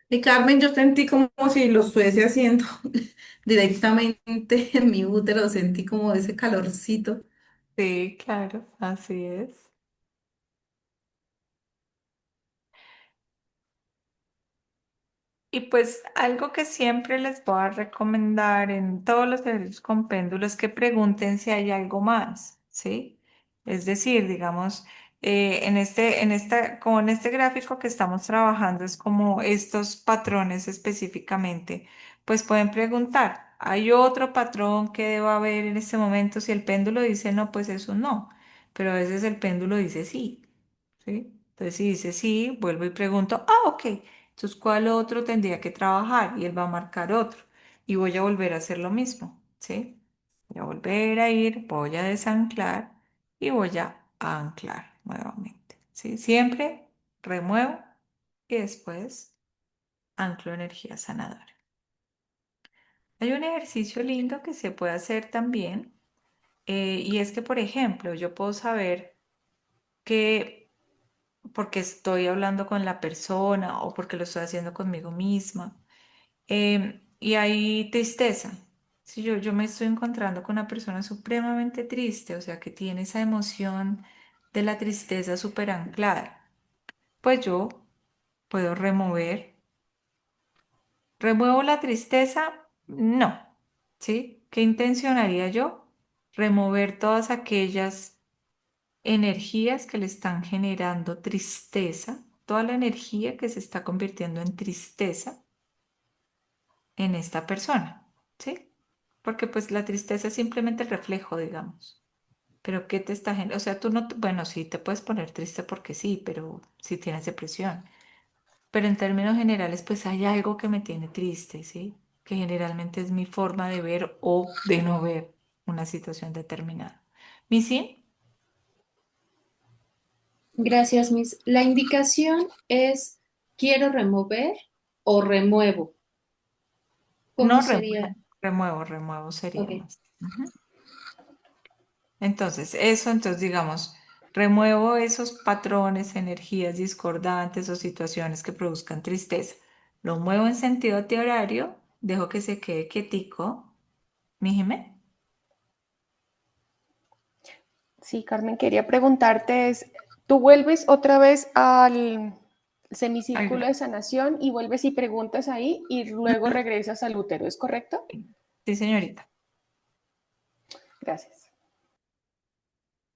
Y Carmen, yo sentí como si lo estuviese haciendo directamente en mi útero, sentí como ese calorcito. Sí, claro, así es. Y pues algo que siempre les voy a recomendar en todos los ejercicios con péndulo es que pregunten si hay algo más, ¿sí? Es decir, digamos, como en este gráfico que estamos trabajando es como estos patrones específicamente, pues pueden preguntar, ¿hay otro patrón que deba haber en este momento? Si el péndulo dice no, pues eso no, pero a veces el péndulo dice sí, ¿sí? Entonces si dice sí, vuelvo y pregunto, ok. Entonces, ¿cuál otro tendría que trabajar? Y él va a marcar otro. Y voy a volver a hacer lo mismo, ¿sí? Voy a volver a ir, voy a desanclar y voy a anclar nuevamente, ¿sí? Siempre remuevo y después anclo energía sanadora. Hay un ejercicio lindo que se puede hacer también, y es que, por ejemplo, yo puedo saber que porque estoy hablando con la persona o porque lo estoy haciendo conmigo misma. Y hay tristeza. Si yo me estoy encontrando con una persona supremamente triste, o sea, que tiene esa emoción de la tristeza súper anclada, pues yo puedo remover. ¿Remuevo la tristeza? No. ¿Sí? ¿Qué intención haría yo? Remover todas aquellas energías que le están generando tristeza, toda la energía que se está convirtiendo en tristeza en esta persona, ¿sí? Porque pues la tristeza es simplemente el reflejo, digamos. Pero ¿qué te está generando? O sea, tú no, bueno, sí te puedes poner triste porque sí, pero si tienes depresión. Pero en términos generales, pues hay algo que me tiene triste, ¿sí? Que generalmente es mi forma de ver o de no ver una situación determinada. ¿Mi sí? Gracias, Miss. La indicación es quiero remover o remuevo. ¿Cómo No sería? remuevo sería Ok. más. Ujú. Entonces, entonces digamos, remuevo esos patrones, energías discordantes o situaciones que produzcan tristeza. Lo muevo en sentido antihorario, dejo que se quede quietico. Míjeme. Sí, Carmen, quería preguntarte, ¿tú vuelves otra vez al semicírculo Algo. de sanación y vuelves y preguntas ahí y luego Ujú. regresas al útero, ¿es correcto? Sí, señorita. Gracias.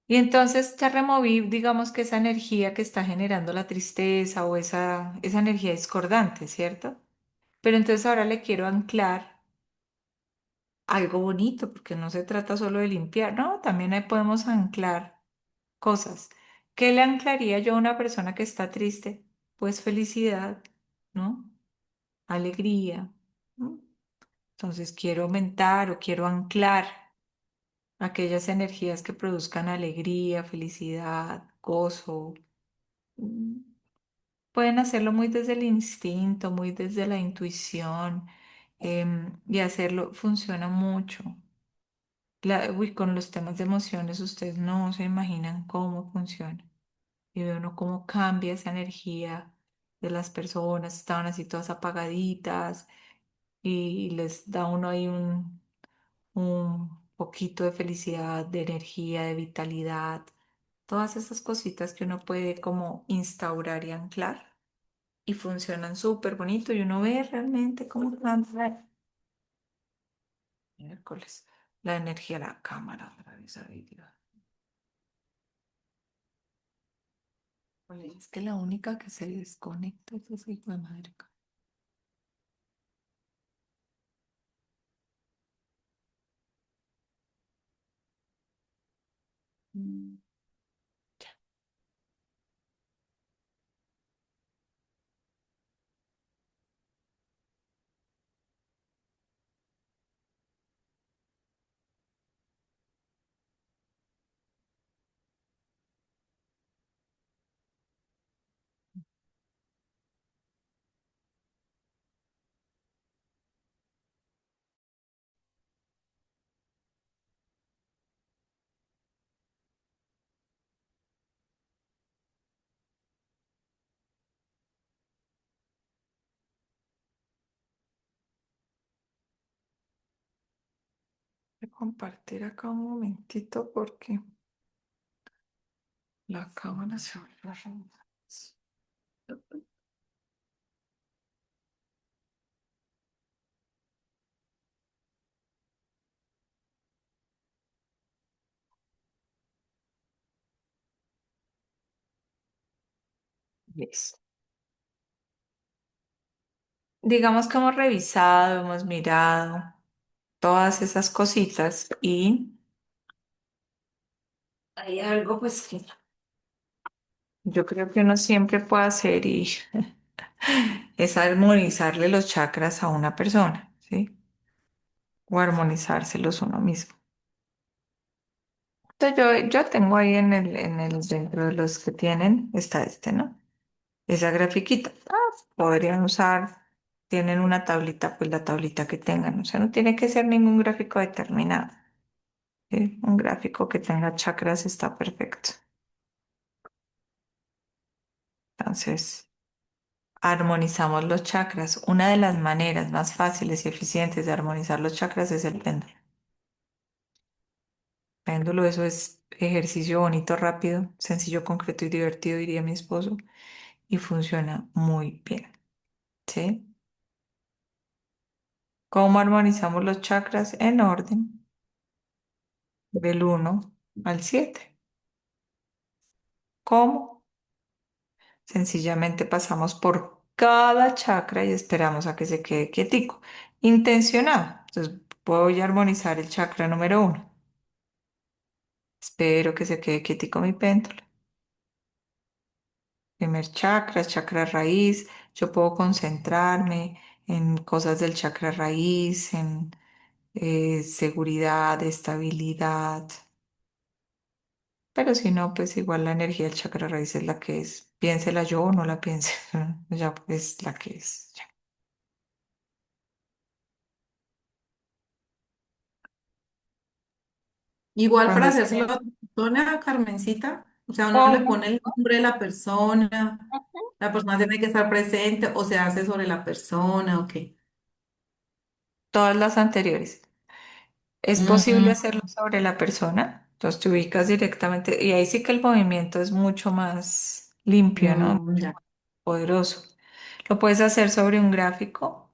Y entonces ya removí, digamos que esa energía que está generando la tristeza o esa energía discordante, ¿cierto? Pero entonces ahora le quiero anclar algo bonito, porque no se trata solo de limpiar, no, también ahí podemos anclar cosas. ¿Qué le anclaría yo a una persona que está triste? Pues felicidad, ¿no? Alegría, ¿no? Entonces quiero aumentar o quiero anclar aquellas energías que produzcan alegría, felicidad, gozo. Mm, Pueden hacerlo muy desde el instinto, muy desde la intuición, y hacerlo funciona mucho. Uy, con los temas de emociones, ustedes no se imaginan cómo funciona. Y ve uno cómo cambia esa energía de las personas, estaban así todas apagaditas y les da uno ahí un poquito de felicidad, de energía, de vitalidad, todas esas cositas que uno puede como instaurar y anclar y funcionan súper bonito y uno ve realmente cómo cambia miércoles la energía de la cámara otra vez ahí, Dios. Oye, es que la única que se desconecta es esa hijo de madre. Mm. Voy a compartir acá un momentito porque la cámara se vuelve a arrancar. Listo. Digamos que hemos revisado, hemos mirado todas esas cositas y hay algo pues que yo creo que uno siempre puede hacer y es armonizarle los chakras a una persona, ¿sí? O armonizárselos uno mismo. Entonces yo tengo ahí dentro de los que tienen, está este, ¿no? Esa grafiquita. Podrían usar, tienen una tablita, pues la tablita que tengan. O sea, no tiene que ser ningún gráfico determinado. ¿Sí? Un gráfico que tenga chakras está perfecto. Entonces, armonizamos los chakras. Una de las maneras más fáciles y eficientes de armonizar los chakras es el péndulo. Péndulo, eso es ejercicio bonito, rápido, sencillo, concreto y divertido, diría mi esposo, y funciona muy bien. ¿Sí? ¿Cómo armonizamos los chakras? En orden, del 1 al 7. ¿Cómo? Sencillamente pasamos por cada chakra y esperamos a que se quede quietico. Intencionado. Entonces voy a armonizar el chakra número 1. Espero que se quede quietico mi péndulo. Primer chakra, chakra raíz. Yo puedo concentrarme en cosas del chakra raíz, en seguridad, estabilidad. Pero si no, pues igual la energía del chakra raíz es la que es. Piénsela yo o no la piense. Ya es la que es. Ya. Igual Cuando para hacérselo esté. a la persona, Carmencita, o sea, uno le ¿Cómo? pone el nombre de la persona tiene que estar presente o se hace sobre la persona, ok. Todas las anteriores. Es posible Mm, hacerlo sobre la persona. Entonces te ubicas directamente y ahí sí que el movimiento es mucho más limpio, ¿no? ya. Poderoso. Lo puedes hacer sobre un gráfico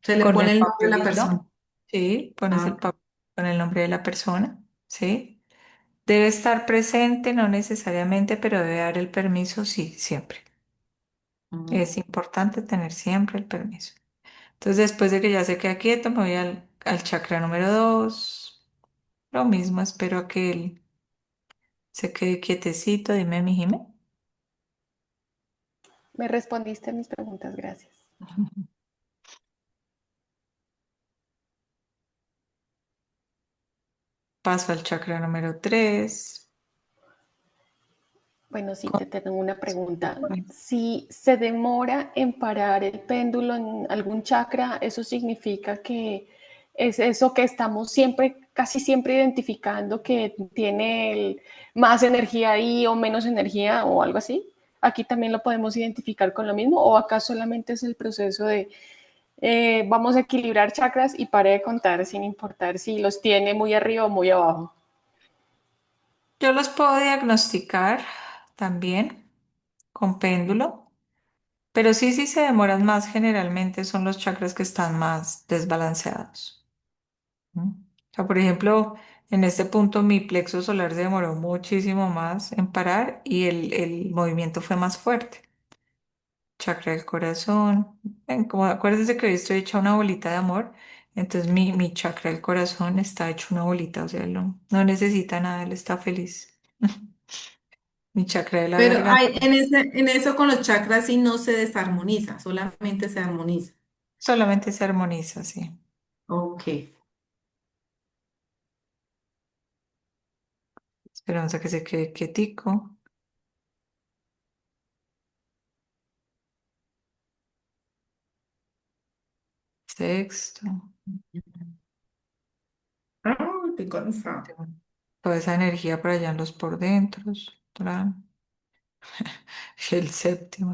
Se le con pone el el nombre de la papelito. persona. Sí, pones el Ah, papel con el nombre de la persona. Sí. Debe estar presente, no necesariamente, pero debe dar el permiso, sí, siempre. mm. Es importante tener siempre el permiso. Entonces, después de que ya se queda quieto, me voy al chakra número 2. Lo mismo, espero a que él se quede quietecito. Dime, mi Jime. Me respondiste a mis preguntas, gracias. Paso al chakra número 3. Bueno, sí, Con- te tengo una pregunta. Si se demora en parar el péndulo en algún chakra, ¿eso significa que es eso que estamos siempre, casi siempre identificando que tiene más energía ahí o menos energía o algo así? ¿Aquí también lo podemos identificar con lo mismo o acá solamente es el proceso de vamos a equilibrar chakras y pare de contar sin importar si los tiene muy arriba o muy abajo? Yo los puedo diagnosticar también con péndulo, pero sí, sí se demoran más, generalmente son los chakras que están más desbalanceados. ¿Mm? O sea, por ejemplo, en este punto mi plexo solar se demoró muchísimo más en parar y el movimiento fue más fuerte. Chakra del corazón. Como acuérdense que hoy estoy hecha una bolita de amor, entonces mi chakra del corazón está hecho una bolita, o sea, él no necesita nada, él está feliz. Mi chakra de la Pero garganta hay, en eso con los chakras sí no se desarmoniza, solamente se armoniza. solamente se armoniza, sí. Ok. Esperamos a que se quede quietico. Sexto. Ah, estoy cansada. Séptimo. Toda esa energía para allá en los por dentro. El séptimo.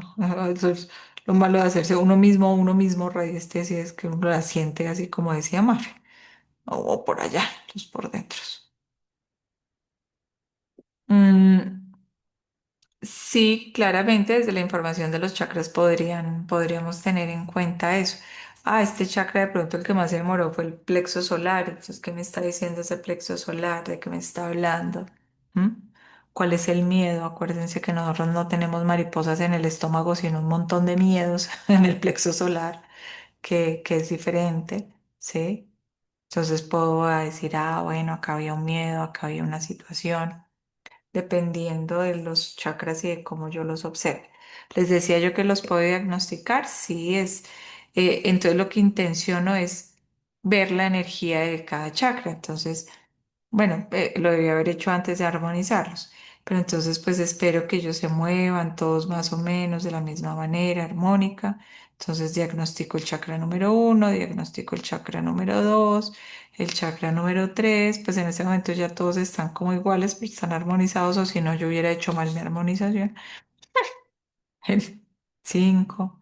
Eso es lo malo de hacerse uno mismo radiestesia, es que uno la siente así como decía Mafe, o por allá, los por dentro. Mm, sí, claramente desde la información de los chakras podríamos tener en cuenta eso. Este chakra de pronto el que más se demoró fue el plexo solar. Entonces, ¿qué me está diciendo ese plexo solar? ¿De qué me está hablando? ¿Mm? cuál es el miedo. Acuérdense que nosotros no tenemos mariposas en el estómago, sino un montón de miedos en el plexo solar, que es diferente, ¿sí? Entonces puedo decir, ah, bueno, acá había un miedo, acá había una situación, dependiendo de los chakras y de cómo yo los observe. Les decía yo que los puedo diagnosticar, sí es. Entonces lo que intenciono es ver la energía de cada chakra. Entonces, bueno, lo debía haber hecho antes de armonizarlos, pero entonces pues espero que ellos se muevan todos más o menos de la misma manera, armónica. Entonces diagnostico el chakra número uno, diagnostico el chakra número dos, el chakra número tres, pues en ese momento ya todos están como iguales, pero están armonizados, o si no yo hubiera hecho mal mi armonización. El cinco,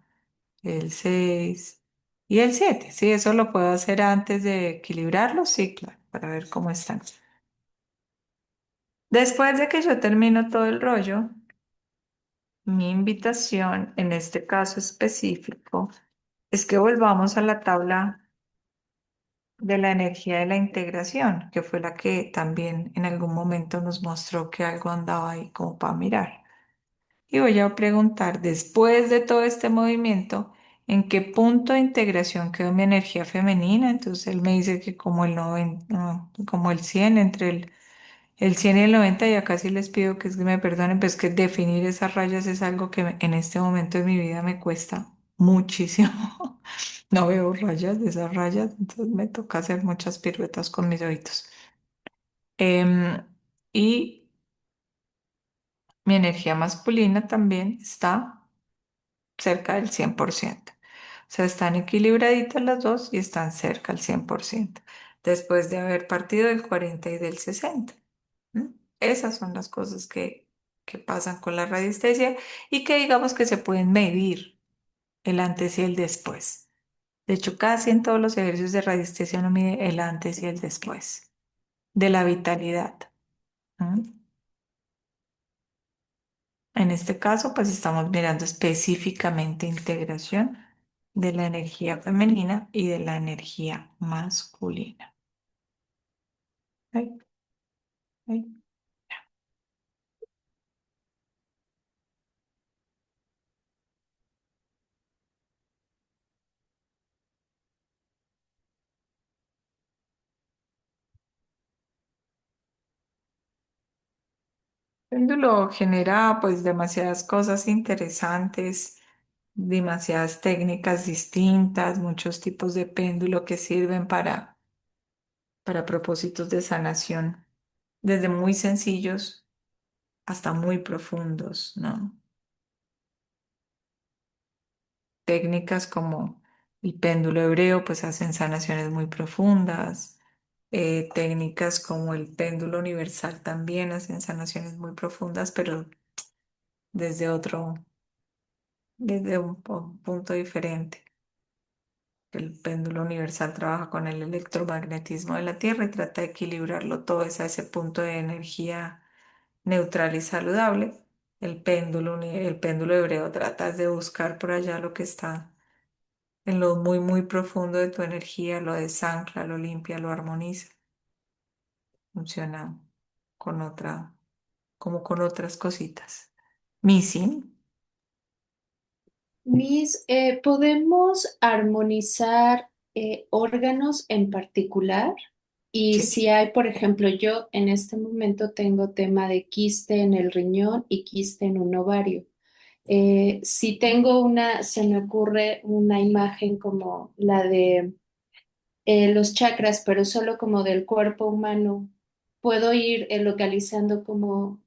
el seis y el siete. Sí, eso lo puedo hacer antes de equilibrarlos, sí, claro, para ver cómo están. Después de que yo termino todo el rollo, mi invitación en este caso específico es que volvamos a la tabla de la energía de la integración, que fue la que también en algún momento nos mostró que algo andaba ahí como para mirar. Y voy a preguntar, después de todo este movimiento, ¿en qué punto de integración quedó mi energía femenina? Entonces él me dice que como el 90, no, como el 100, entre el 100 y el 90, ya casi les pido que me perdonen, pues que definir esas rayas es algo que en este momento de mi vida me cuesta muchísimo. No veo rayas de esas rayas, entonces me toca hacer muchas piruetas con mis ojitos. Em, y mi energía masculina también está cerca del 100%. O sea, están equilibraditas las dos y están cerca al 100%, después de haber partido del 40 y del 60. ¿Mm? Esas son las cosas que pasan con la radiestesia y que digamos que se pueden medir el antes y el después. De hecho, casi en todos los ejercicios de radiestesia uno mide el antes y el después de la vitalidad. ¿Mm? En este caso, pues estamos mirando específicamente integración de la energía femenina y de la energía masculina. Ay, ay. Péndulo genera pues demasiadas cosas interesantes, demasiadas técnicas distintas, muchos tipos de péndulo que sirven para propósitos de sanación, desde muy sencillos hasta muy profundos, ¿no? Técnicas como el péndulo hebreo pues hacen sanaciones muy profundas. Técnicas como el péndulo universal también hacen sanaciones muy profundas, pero desde desde un punto diferente. El péndulo universal trabaja con el electromagnetismo de la Tierra y trata de equilibrarlo todo es a ese punto de energía neutral y saludable. El péndulo hebreo trata de buscar por allá lo que está en lo muy, muy profundo de tu energía, lo desancla, lo limpia, lo armoniza. Funciona con como con otras cositas. Missing, ¿Podemos armonizar órganos en particular? Y sí. si hay, por ejemplo, yo en este momento tengo tema de quiste en el riñón y quiste en un ovario. Si tengo se me ocurre una imagen como la de los chakras, pero solo como del cuerpo humano, puedo ir localizando como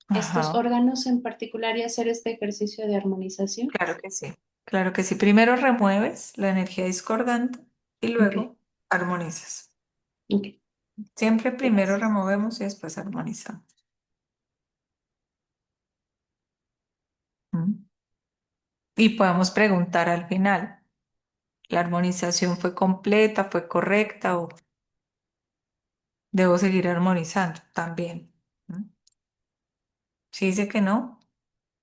estos Ajá, órganos en particular y hacer este ejercicio de armonización. claro que sí. Claro que sí. Primero remueves la energía discordante y Ok, luego armonizas. ok, Siempre primero gracias. removemos y después armonizamos. ¿Mm? Y podemos preguntar al final, ¿la armonización fue completa, fue correcta o debo seguir armonizando también? ¿Mm? Si dice que no,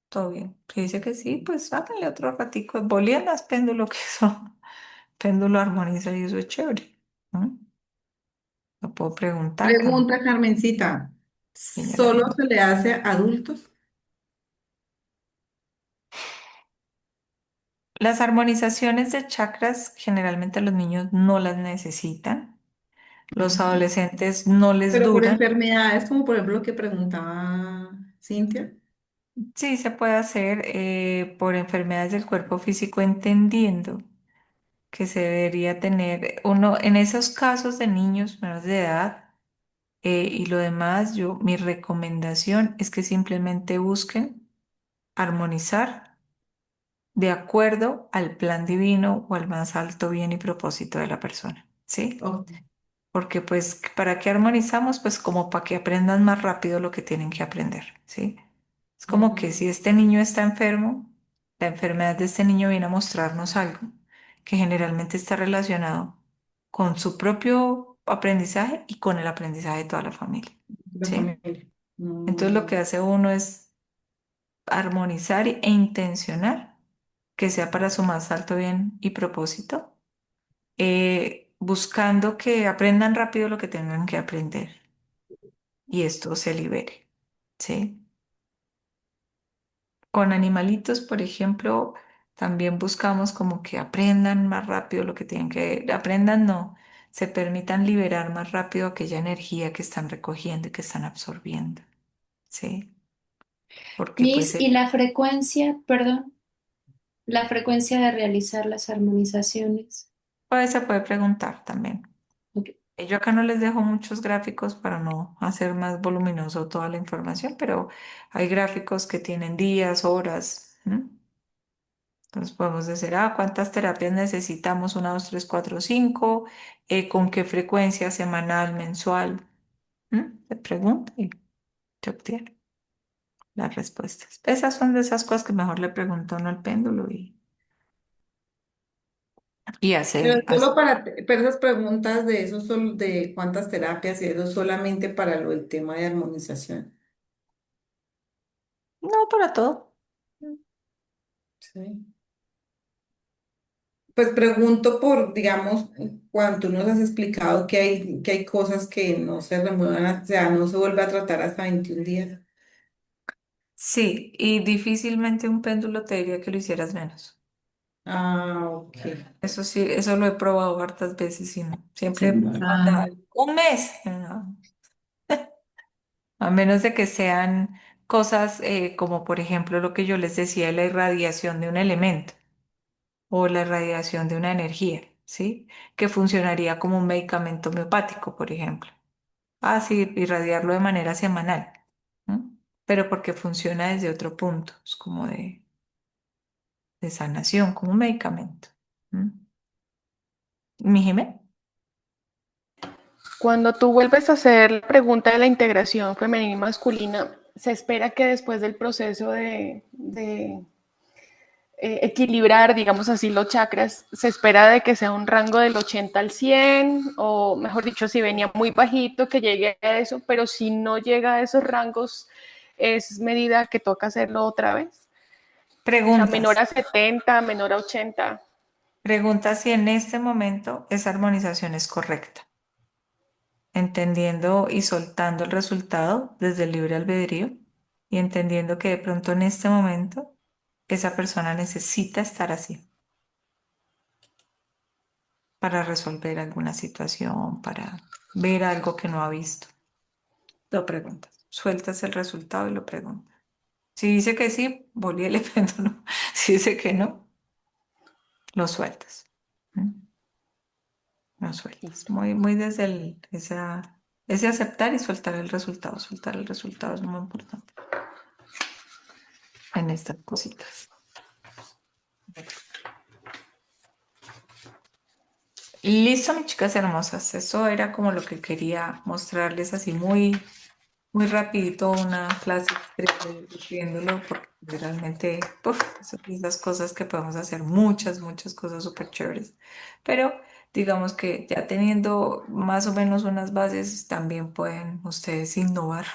todo bien. Si dice que sí, pues háganle otro ratico. Boliendas, péndulo que eso. Péndulo armoniza y eso es chévere. ¿Mm? Lo puedo preguntar también. Pregunta, Carmencita. ¿Solo generalmente. se le hace a adultos? Las armonizaciones de chakras generalmente los niños no las necesitan, los Ujú. adolescentes no les Pero por duran. enfermedades, como por ejemplo lo que preguntaba Cintia. Sí, se puede hacer por enfermedades del cuerpo físico, entendiendo que se debería tener uno en esos casos de niños menores de edad y lo demás, mi recomendación es que simplemente busquen armonizar de acuerdo al plan divino o al más alto bien y propósito de la persona, ¿sí? Ok. Porque pues, ¿para qué armonizamos? Pues como para que aprendan más rápido lo que tienen que aprender, ¿sí? Es como que Mm, si este niño está enfermo, la enfermedad de este niño viene a mostrarnos algo que generalmente está relacionado con su propio aprendizaje y con el aprendizaje de toda la familia, la ¿sí? familia. Entonces lo que Mm, hace uno es armonizar e intencionar que sea para su más alto bien y propósito, buscando que aprendan rápido lo que tengan que aprender y esto se libere, ¿sí? Con animalitos, por ejemplo, también buscamos como que aprendan más rápido lo que tienen que, aprendan no, se permitan liberar más rápido aquella energía que están recogiendo y que están absorbiendo, ¿sí? Porque pues Miss, y la frecuencia, perdón, la frecuencia de realizar las armonizaciones. pues, se puede preguntar también. Ok. Yo acá no les dejo muchos gráficos para no hacer más voluminoso toda la información, pero hay gráficos que tienen días, horas. ¿M? Entonces podemos decir, ¿cuántas terapias necesitamos? Una, dos, tres, cuatro, cinco. ¿Con qué frecuencia? Semanal, mensual. ¿M? Se pregunta y se obtiene las respuestas. Esas son de esas cosas que mejor le pregunto uno al péndulo y Pero hace. pero esas preguntas de eso son de cuántas terapias y eso solamente para lo del tema de armonización. No, para todo. Sí. Pues pregunto por, digamos, cuando tú nos has explicado que hay cosas que no se remueven, o sea, no se vuelve a tratar hasta 21 días. Sí, y difícilmente un péndulo te diría que lo hicieras menos. Ah, ok. Eso sí, eso lo he probado hartas veces y no. Siempre Ah, manda un mes, no. A menos de que sean cosas como por ejemplo lo que yo les decía de la irradiación de un elemento o la irradiación de una energía, ¿sí? Que funcionaría como un medicamento homeopático, por ejemplo. Sí, irradiarlo de manera semanal, ¿no? Pero porque funciona desde otro punto, es como de sanación, como un medicamento. ¿M? ¿Mi Jimé? Cuando tú vuelves a hacer la pregunta de la integración femenina y masculina, se espera que después del proceso de equilibrar, digamos así, los chakras, se espera de que sea un rango del 80 al 100, o mejor dicho, si venía muy bajito, que llegue a eso, pero si no llega a esos rangos, es medida que toca hacerlo otra vez. O sea, menor Preguntas. a 70, menor a 80. Pregunta si en este momento esa armonización es correcta, entendiendo y soltando el resultado desde el libre albedrío y entendiendo que de pronto en este momento esa persona necesita estar así para resolver alguna situación, para ver algo que no ha visto. Lo preguntas, sueltas el resultado y lo preguntas. Si dice que sí, volví el péndulo. Si dice que no, lo sueltas. ¿Mm? Lo sueltas. Listo. Muy, muy desde ese aceptar y soltar el resultado. Soltar el resultado es muy importante en estas cositas. Listo, mis chicas hermosas. Eso era como lo que quería mostrarles así muy, muy rapidito una clase escribiéndolo porque realmente, puf, son esas cosas que podemos hacer muchas, muchas cosas súper chéveres. Pero digamos que ya teniendo más o menos unas bases, también pueden ustedes innovar.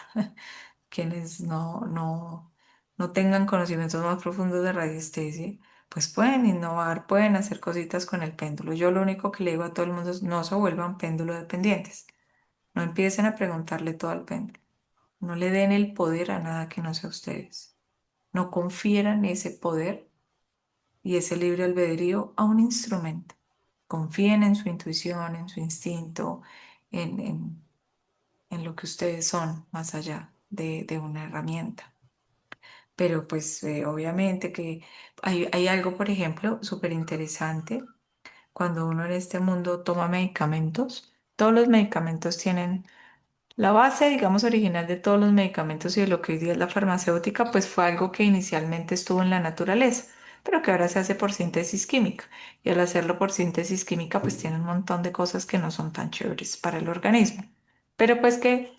Quienes no tengan conocimientos más profundos de radiestesia, pues pueden innovar, pueden hacer cositas con el péndulo. Yo lo único que le digo a todo el mundo es no se vuelvan péndulo dependientes. No empiecen a preguntarle todo al péndulo. No le den el poder a nada que no sea ustedes. No confieran ese poder y ese libre albedrío a un instrumento. Confíen en su intuición, en su instinto, en, en, en lo que ustedes son, más allá de una herramienta. Pero pues obviamente que hay algo, por ejemplo, súper interesante. Cuando uno en este mundo toma medicamentos, todos los medicamentos tienen la base, digamos, original de todos los medicamentos y de lo que hoy día es la farmacéutica, pues fue algo que inicialmente estuvo en la naturaleza, pero que ahora se hace por síntesis química. Y al hacerlo por síntesis química, pues tiene un montón de cosas que no son tan chéveres para el organismo. Pero pues que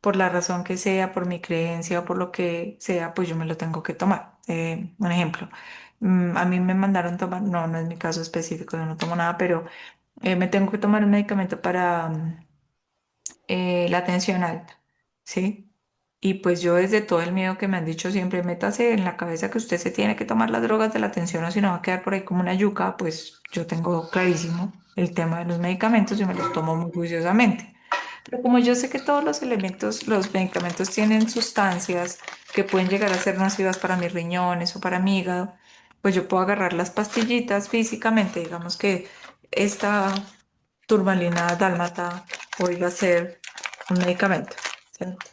por la razón que sea, por mi creencia o por lo que sea, pues yo me lo tengo que tomar. Un ejemplo, a mí me mandaron tomar, no, no es mi caso específico, yo no tomo nada, pero me tengo que tomar un medicamento para la tensión alta, ¿sí? Y pues yo desde todo el miedo que me han dicho siempre, métase en la cabeza que usted se tiene que tomar las drogas de la tensión o si no va a quedar por ahí como una yuca, pues yo tengo clarísimo el tema de los medicamentos y me los tomo muy juiciosamente. Pero como yo sé que todos los elementos, los medicamentos tienen sustancias que pueden llegar a ser nocivas para mis riñones o para mi hígado, pues yo puedo agarrar las pastillitas físicamente, digamos que esta turmalina dálmata hoy va a ser un medicamento, ¿cierto?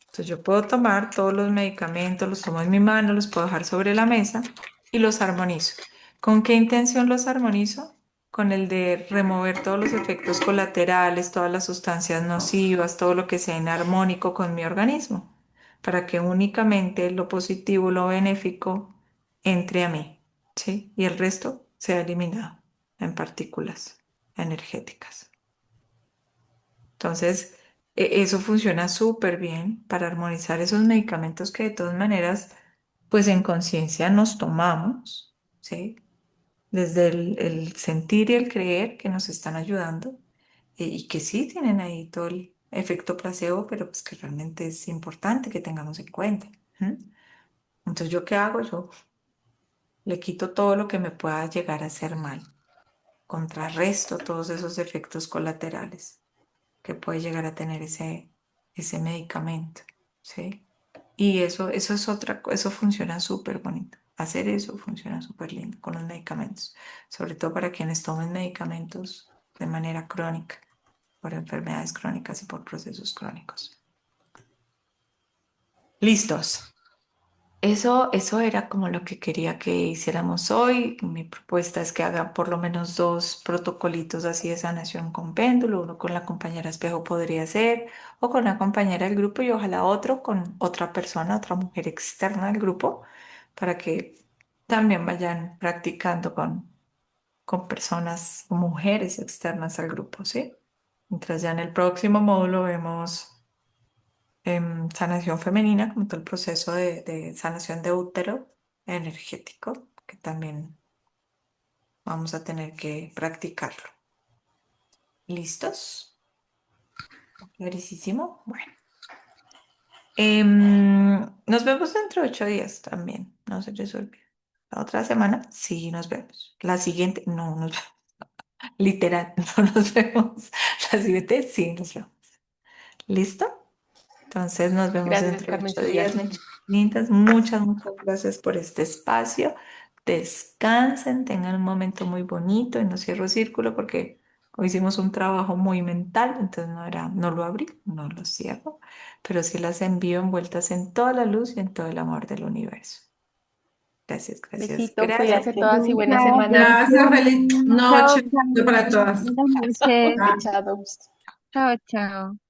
Entonces yo puedo tomar todos los medicamentos, los tomo en mi mano, los puedo dejar sobre la mesa y los armonizo. ¿Con qué intención los armonizo? Con el de remover todos los efectos colaterales, todas las sustancias nocivas, todo lo que sea inarmónico con mi organismo, para que únicamente lo positivo, lo benéfico entre a mí, ¿sí? Y el resto sea eliminado en partículas energéticas. Entonces, eso funciona súper bien para armonizar esos medicamentos que de todas maneras, pues en conciencia nos tomamos, ¿sí? Desde el sentir y el creer que nos están ayudando y que sí tienen ahí todo el efecto placebo, pero pues que realmente es importante que tengamos en cuenta. ¿M? Entonces, ¿yo qué hago? Yo le quito todo lo que me pueda llegar a hacer mal, contrarresto todos esos efectos colaterales que puede llegar a tener ese medicamento, ¿sí? Y eso es eso funciona súper bonito. Hacer eso funciona súper lindo con los medicamentos, sobre todo para quienes tomen medicamentos de manera crónica, por enfermedades crónicas y por procesos crónicos. Listos. Eso era como lo que quería que hiciéramos hoy. Mi propuesta es que haga por lo menos dos protocolitos así de sanación con péndulo. Uno con la compañera espejo podría ser, o con la compañera del grupo y ojalá otro con otra persona, otra mujer externa del grupo, para que también vayan practicando con personas, mujeres externas al grupo, ¿sí? Mientras ya en el próximo módulo vemos sanación femenina, como todo el proceso de sanación de útero energético, que también vamos a tener que practicarlo. ¿Listos? Clarísimo. Bueno. Nos vemos dentro de 8 días también. No se les olvide. La otra semana, sí nos vemos. La siguiente, no nos vemos. Literal, no nos vemos. La siguiente, sí nos vemos. ¿Listo? Entonces nos vemos Gracias, dentro de ocho Carmencita. días, mis lindas. Muchas, muchas gracias por este espacio. Descansen, tengan un momento muy bonito y no cierro círculo porque hoy hicimos un trabajo muy mental, entonces no lo abrí, no lo cierro, pero sí las envío envueltas en toda la luz y en todo el amor del universo. Gracias, gracias, Besito, gracias. cuídense todas y buena Chao, semana. Gracias, feliz bendiciones. noche Chao, chao. para todas. Buenas noches. Chao. Chao. Chao, chao.